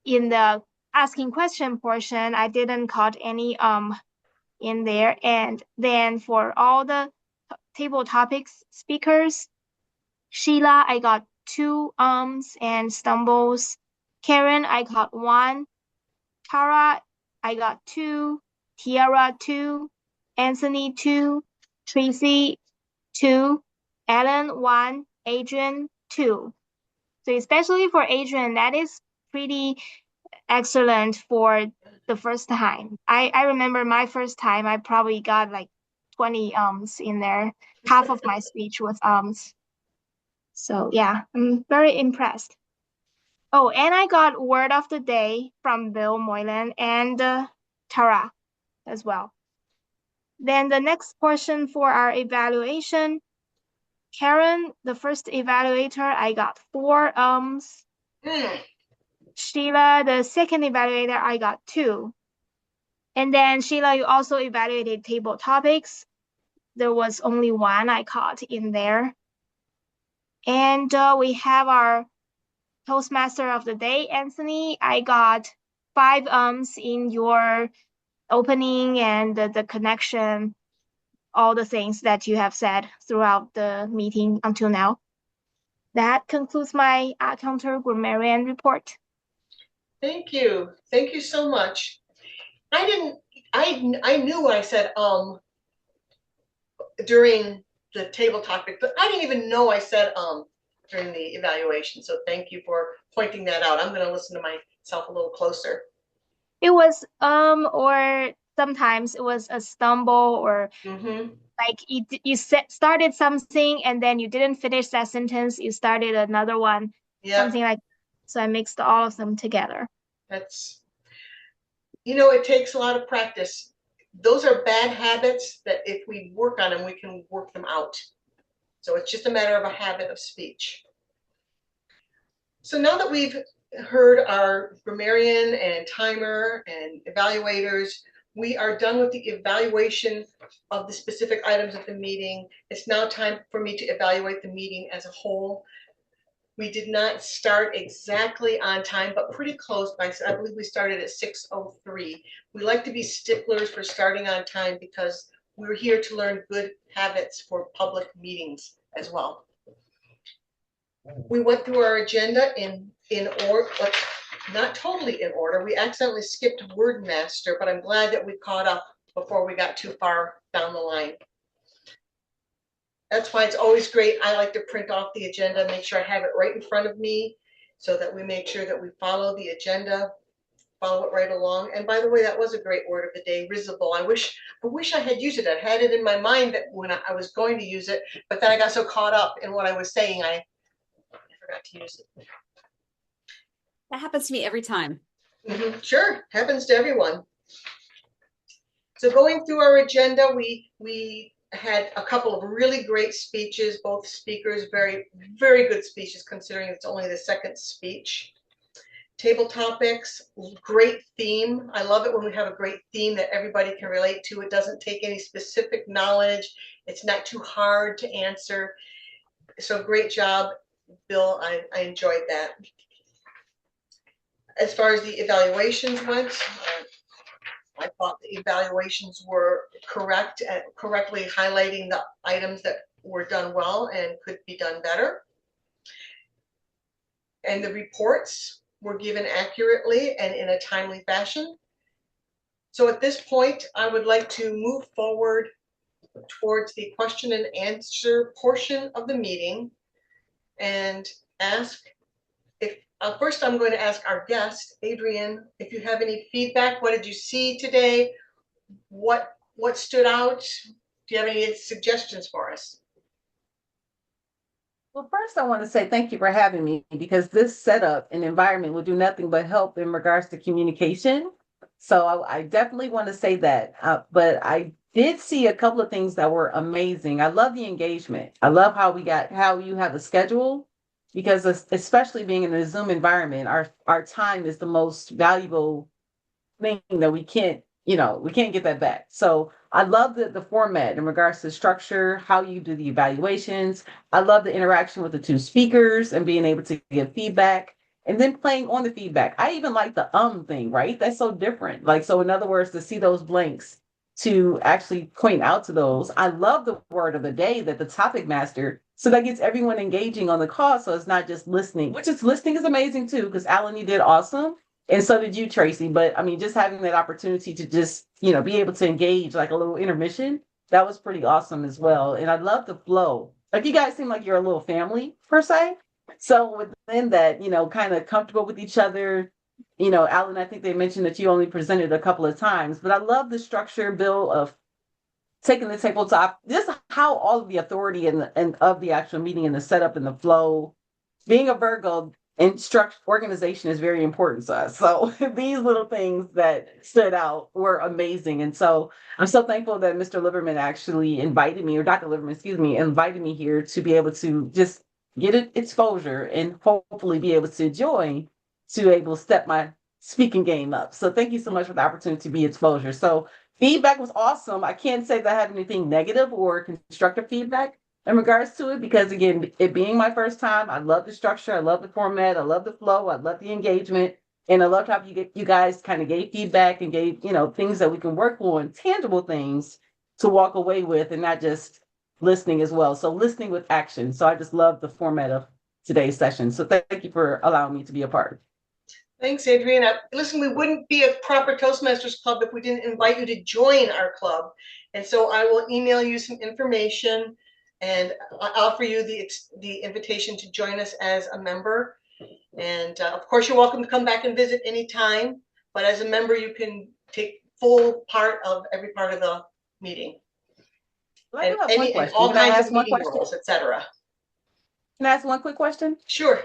in the asking question portion, I didn't caught any in there. And then for all the table topics speakers, Sheila, I got 2 and stumbles. Karen, I got 1. Tara, I got 2. Tiara, 2. Anthony, 2. Tracy, 2. Ellen, 1. Adrian, 2. So especially for Adrian, that is pretty excellent for the first time. I remember my first time, I probably got like 20 in there. Half of my speech was So yeah, I'm very impressed. Oh, and I got word of the day from Bill Moylan and Tara as well. Then the next portion for our evaluation, Karen, the first evaluator, I got 4 Sheila, the second evaluator, I got 2. And then Sheila, you also evaluated table topics. There was only 1 I caught in there. And we have our Toastmaster of the day, Anthony. I got 5 in your opening and the connection, all the things that you have said throughout the meeting until now. That concludes my counter grammarian report. Thank you. Thank you so much. I knew I said during the table topic, but I didn't even know I said during the evaluation. So thank you for pointing that out. I'm going to listen to myself a little closer. It was or sometimes it was a stumble or like you started something and then you didn't finish that sentence, you started another one, something like that. So I mixed all of them together. That's, it takes a lot of practice. Those are bad habits that if we work on them, we can work them out. So it's just a matter of a habit of speech. So now that we've heard our grammarian and timer and evaluators, we are done with the evaluation of the specific items of the meeting. It's now time for me to evaluate the meeting as a whole. We did not start exactly on time, but pretty close. I believe we started at 6:03. We like to be sticklers for starting on time because we're here to learn good habits for public meetings as well. We went through our agenda in order, but not totally in order. We accidentally skipped Word Master, but I'm glad that we caught up before we got too far down the line. That's why it's always great. I like to print off the agenda, make sure I have it right in front of me so that we make sure that we follow the agenda, follow it right along. And by the way, that was a great word of the day, risible. I wish I had used it. I had it in my mind that when I was going to use it, but then I got so caught up in what I was saying, I forgot to use it. That happens to me every time. Sure, happens to everyone. So going through our agenda, we had a couple of really great speeches, both speakers, very, very good speeches considering it's only the second speech. Table topics, great theme. I love it when we have a great theme that everybody can relate to. It doesn't take any specific knowledge. It's not too hard to answer. So great job, Bill. I enjoyed that. As far as the evaluations went, I thought the evaluations were correct at correctly highlighting the items that were done well and could be done better. And the reports, were given accurately and in a timely fashion. So at this point, I would like to move forward towards the question and answer portion of the meeting and ask if, first I'm going to ask our guest, Adrienne, if you have any feedback. What did you see today? What stood out? Do you have any suggestions for us? Well, first, I want to say thank you for having me because this setup and environment will do nothing but help in regards to communication. So I definitely want to say that. But I did see a couple of things that were amazing. I love the engagement. I love how you have a schedule because especially being in a Zoom environment, our time is the most valuable thing that we can't get that back. So I love the format in regards to structure, how you do the evaluations. I love the interaction with the two speakers and being able to give feedback and then playing on the feedback. I even like the thing, right? That's so different. Like, so in other words, to see those blanks to actually point out to those. I love the word of the day that the topic master, so that gets everyone engaging on the call. So it's not just listening, which is listening is amazing too, because Alan, you did awesome. And so did you, Tracy. But I mean, just having that opportunity to just, be able to engage like a little intermission, that was pretty awesome as well. And I love the flow. Like you guys seem like you're a little family per se. So within that, kind of comfortable with each other. Alan, I think they mentioned that you only presented a couple of times, but I love the structure, Bill, of taking the tabletop, just how all of the authority and of the actual meeting and the setup and the flow. Being a Virgo, organization is very important to us. So these little things that stood out were amazing. And so I'm so thankful that Mr. Liverman actually invited me, or Dr. Liverman, excuse me, invited me here to be able to just get exposure and hopefully be able to join to able to step my speaking game up. So thank you so much for the opportunity to be exposure. So feedback was awesome. I can't say that I had anything negative or constructive feedback in regards to it, because again, it being my first time, I love the structure, I love the format, I love the flow, I love the engagement, and I love how you guys kind of gave feedback and gave things that we can work on, tangible things to walk away with, and not just listening as well. So listening with action. So I just love the format of today's session. So thank you for allowing me to be a part. Thanks, Adrienne. Listen, we wouldn't be a proper Toastmasters club if we didn't invite you to join our club. And so I will email you some information and offer you the invitation to join us as a member. And of course, you're welcome to come back and visit anytime. But as a member, you can take full part of every part of the meeting. I do have one question. All Can I kinds ask of one meeting question? rules, etc. Can I ask one quick question? Sure.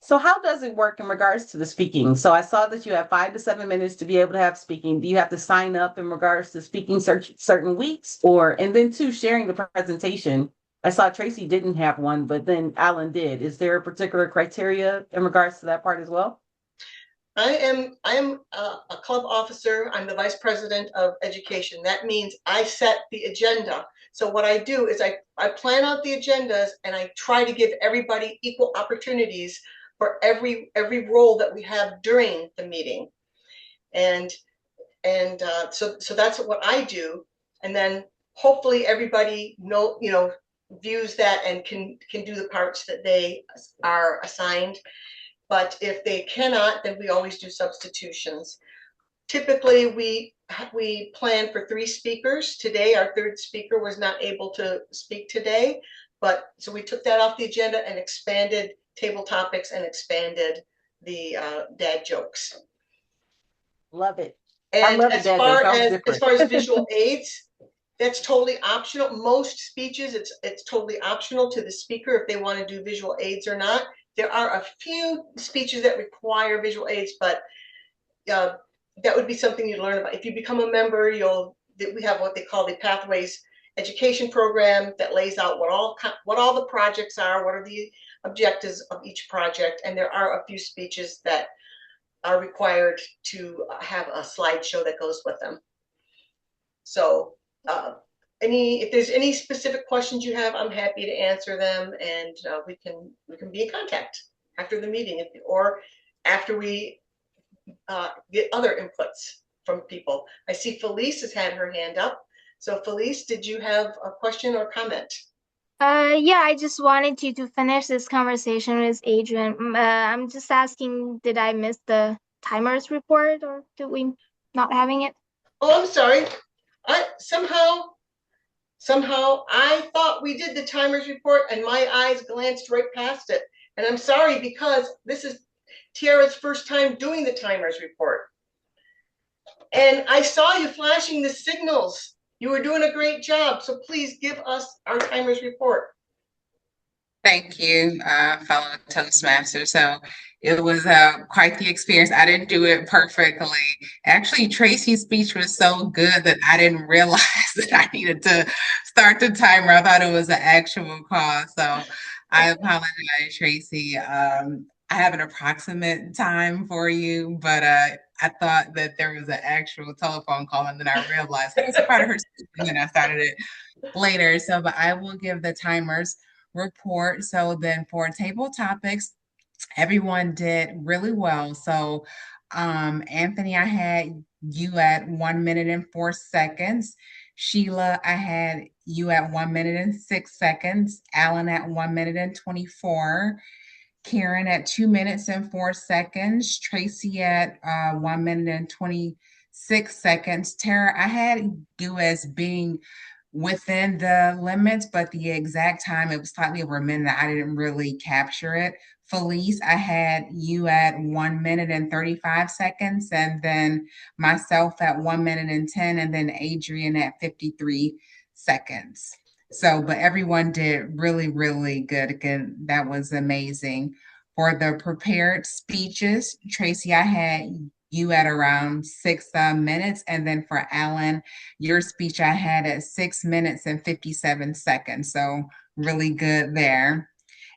So how does it work in regards to the speaking? So I saw that you have 5 to 7 minutes to be able to have speaking. Do you have to sign up in regards to speaking certain weeks, and then two, sharing the presentation? I saw Tracy didn't have one, but then Alan did. Is there a particular criteria in regards to that part as well? I am a club officer. I'm the vice president of education. That means I set the agenda. So what I do is I plan out the agendas and I try to give everybody equal opportunities for every role that we have during the meeting. And so that's what I do. And then hopefully everybody views that and can do the parts that they are assigned. But if they cannot, then we always do substitutions. Typically, we plan for 3 speakers. Today, our 3rd speaker was not able to speak today, but so we took that off the agenda and expanded table topics and expanded the dad jokes. Love it. And I love as it, far as as visual aids, that's totally optional. Most speeches, it's totally optional to the speaker if they want to do visual aids or not. There are a few speeches that require visual aids, but that would be something you learn about. If you become a member, we have what they call the Pathways Education Program that lays out what all the projects are, what are the objectives of each project, and there are a few speeches that are required to have a slideshow that goes with them. So if there's any specific questions you have, I'm happy to answer them, and we can be in contact after the meeting or after we get other inputs from people. I see Felice has had her hand up. So Felice, did you have a question or comment? Yeah, I just wanted you to finish this conversation with Adrian. I'm just asking, did I miss the timers report or did we not having it? Oh, I'm sorry. I somehow I thought we did the timers report and my eyes glanced right past it. And I'm sorry because this is Tiara's first time doing the timers report. And I saw you flashing the signals. You were doing a great job. So please give us our timers report. Thank you, fellow Toastmaster. So it was quite the experience. I didn't do it perfectly. Actually, Tracy's speech was so good that I didn't realize that I needed to start the timer. I thought it was an actual call. So I apologize, Tracy. I have an approximate time for you, but I thought that there was an actual telephone call, and then I realized it was a part of her speech, and then I started it later. So, but I will give the timers report. So then for table topics, everyone did really well. So Anthony, I had you at 1 minute and 4 seconds. Sheila, I had you at 1 minute and 6 seconds. Alan at 1 minute and 24. Karen at 2 minutes and 4 seconds. Tracy at 1 minute and 26 seconds. Tara, I had you as being within the limits, but the exact time it was slightly over a minute. I didn't really capture it. Felice, I had you at 1 minute and 35 seconds, and then myself at 1 minute and 10, and then Adrian at 53 seconds. So, but everyone did really, really good. Again, that was amazing. For the prepared speeches, Tracy, I had you at around 6 minutes, and then for Alan, your speech I had at 6 minutes and 57 seconds. So really good there.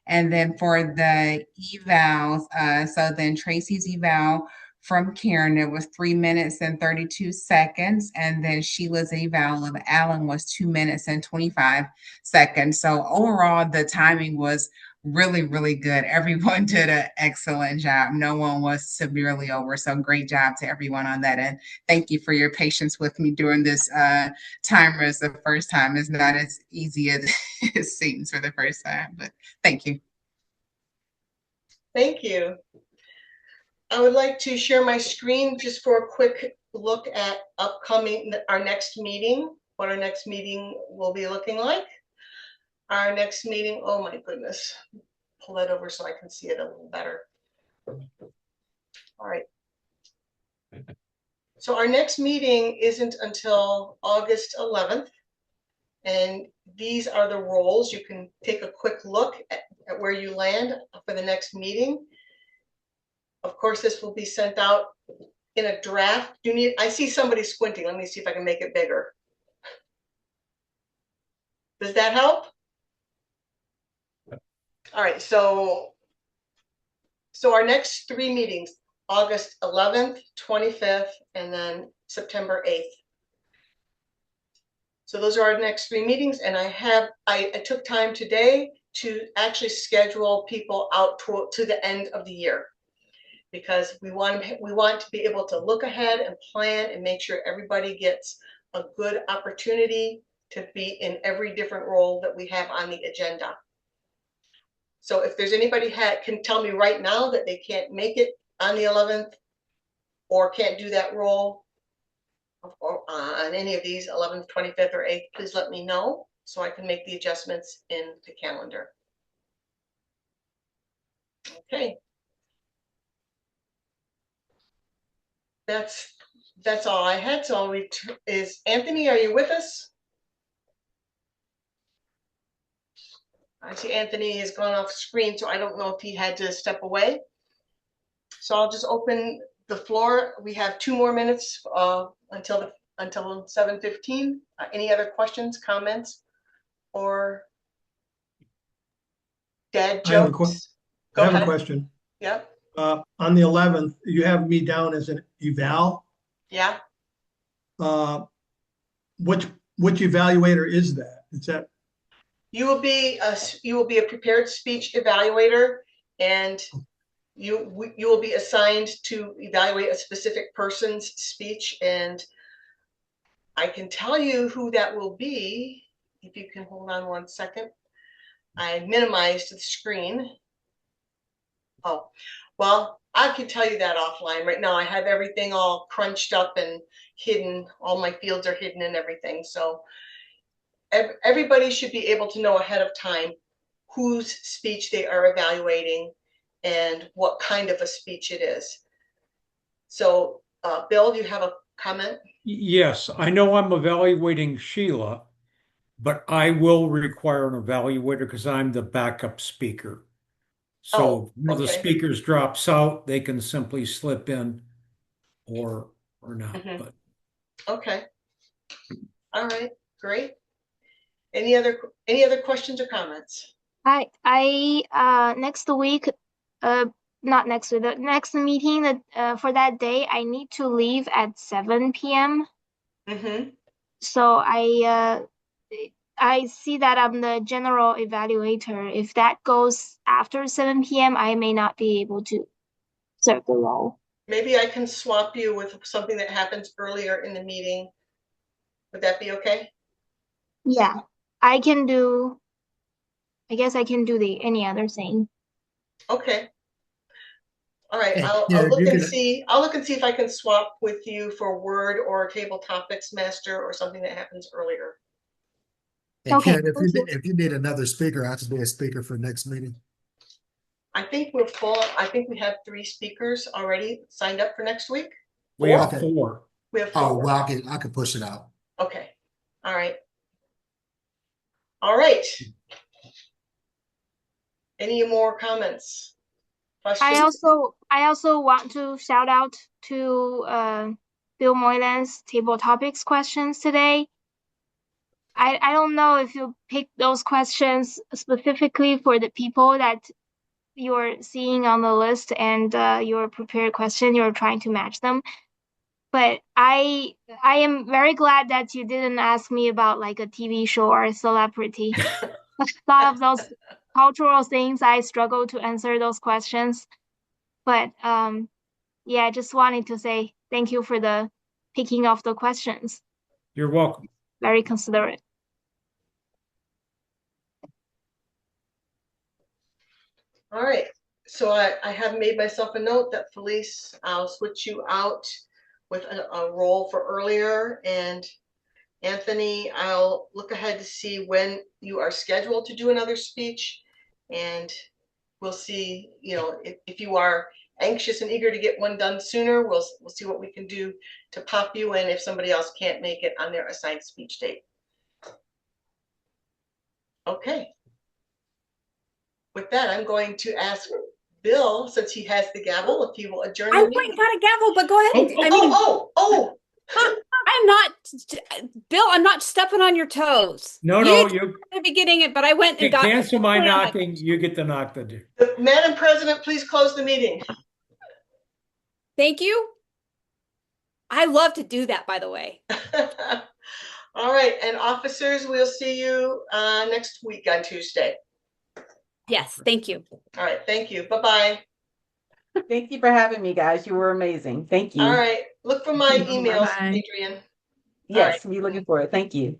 And then for the evals, so then Tracy's eval from Karen, it was 3 minutes and 32 seconds. And then Sheila's eval of Alan was 2 minutes and 25 seconds. So overall, the timing was really, really good. Everyone did an excellent job. No one was severely over. So great job to everyone on that end. Thank you for your patience with me during this timer as the first time. It's not as easy as it seems for the first time, but thank you. Thank you. I would like to share my screen just for a quick look at our next meeting, what our next meeting will be looking like. Our next meeting, oh my goodness, pull that over so I can see it a little better. All right. So our next meeting isn't until August 11th. And these are the roles. You can take a quick look at where you land for the next meeting. Of course, this will be sent out in a draft. I see somebody squinting. Let me see if I can make it bigger. Does that help? All right, so our next three meetings, August 11th, 25th, and then September 8th. So those are our next three meetings, and I took time today to actually schedule people out to the end of the year, because we want to be able to look ahead and plan and make sure everybody gets a good opportunity to be in every different role that we have on the agenda. So if there's anybody can tell me right now that they can't make it on the 11th or can't do that role on any of these 11th, 25th, or 8th, please let me know so I can make the adjustments in the calendar. Okay. That's all I had. So is Anthony, are you with us? I see Anthony has gone off screen, so I don't know if he had to step away. So I'll just open the floor. We have 2 more minutes until 7:15. Any other questions, comments, or dad jokes? I have a question. Yeah. On the 11th, you have me down as an eval. Yeah. Which evaluator is that? Is that You will be a prepared speech evaluator, and you will be assigned to evaluate a specific person's speech, and I can tell you who that will be if you can hold on 1 second. I minimized the screen. Oh, well, I can tell you that offline. Right now, I have everything all crunched up and hidden. All my fields are hidden and everything. So everybody should be able to know ahead of time whose speech they are evaluating and what kind of a speech it is. So, Bill, do you have a comment? Yes, I know I'm evaluating Sheila, but I will require an evaluator because I'm the backup speaker. So Oh, if one of the okay. speakers drops out, they can simply slip in or not. Mhm. But Okay. All right. Great. Any other questions or comments? I next week, uh not next week, the next meeting that for that day I need to leave at 7 p.m. Mm-hmm. So I see that I'm the general evaluator. If that goes after 7 p.m., I may not be able to serve the role. Maybe I can swap you with something that happens earlier in the meeting. Would that be okay? Yeah, I can do, I guess I can do the any other thing. Okay. All right. And I'll Karen, look you and can, see. I'll look and see if I can swap with you for Word or Table Topics Master or something that happens earlier. and Okay, Karen, if thank you. you need another speaker, I have to be a speaker for next meeting. I think we're full. I think we have 3 speakers already signed up for next week. we have 4? Okay. four. We have Oh, 4. well, I can push it out. Okay. All right. All right. Any more comments? Questions? I also want to shout out to Bill Moylan's table topics questions today. I don't know if you picked those questions specifically for the people that you're seeing on the list and your prepared question, you're trying to match them. But I am very glad that you didn't ask me about like a TV show or a celebrity. A lot of those cultural things, I struggle to answer those questions. But yeah, I just wanted to say thank you for the picking of the questions. You're welcome. Very considerate. All right. So I have made myself a note that Felice, I'll switch you out with a role for earlier. And Anthony, I'll look ahead to see when you are scheduled to do another speech. And we'll see, if you are anxious and eager to get one done sooner, we'll see what we can do to pop you in if somebody else can't make it on their assigned speech date. Okay. With that, I'm going to ask Bill, since he has the gavel, if he will adjourn I the went meeting. and got a gavel, but go ahead. Oh, I mean, I'm not, Bill, I'm not stepping on your toes. no, You no, you to be getting it, but I went and got cancel my put it on knocking. You get the knock the do. Madam President, please close the meeting. Thank you. I love to do that, by the way. All right, and officers, we'll see you next week on Tuesday. Yes, thank you. All right, thank you. Bye-bye. Thank you for having me, guys. You were amazing. Thank you. All right, look for my emails, Bye. Adrian. Yes, be looking for it. Thank you.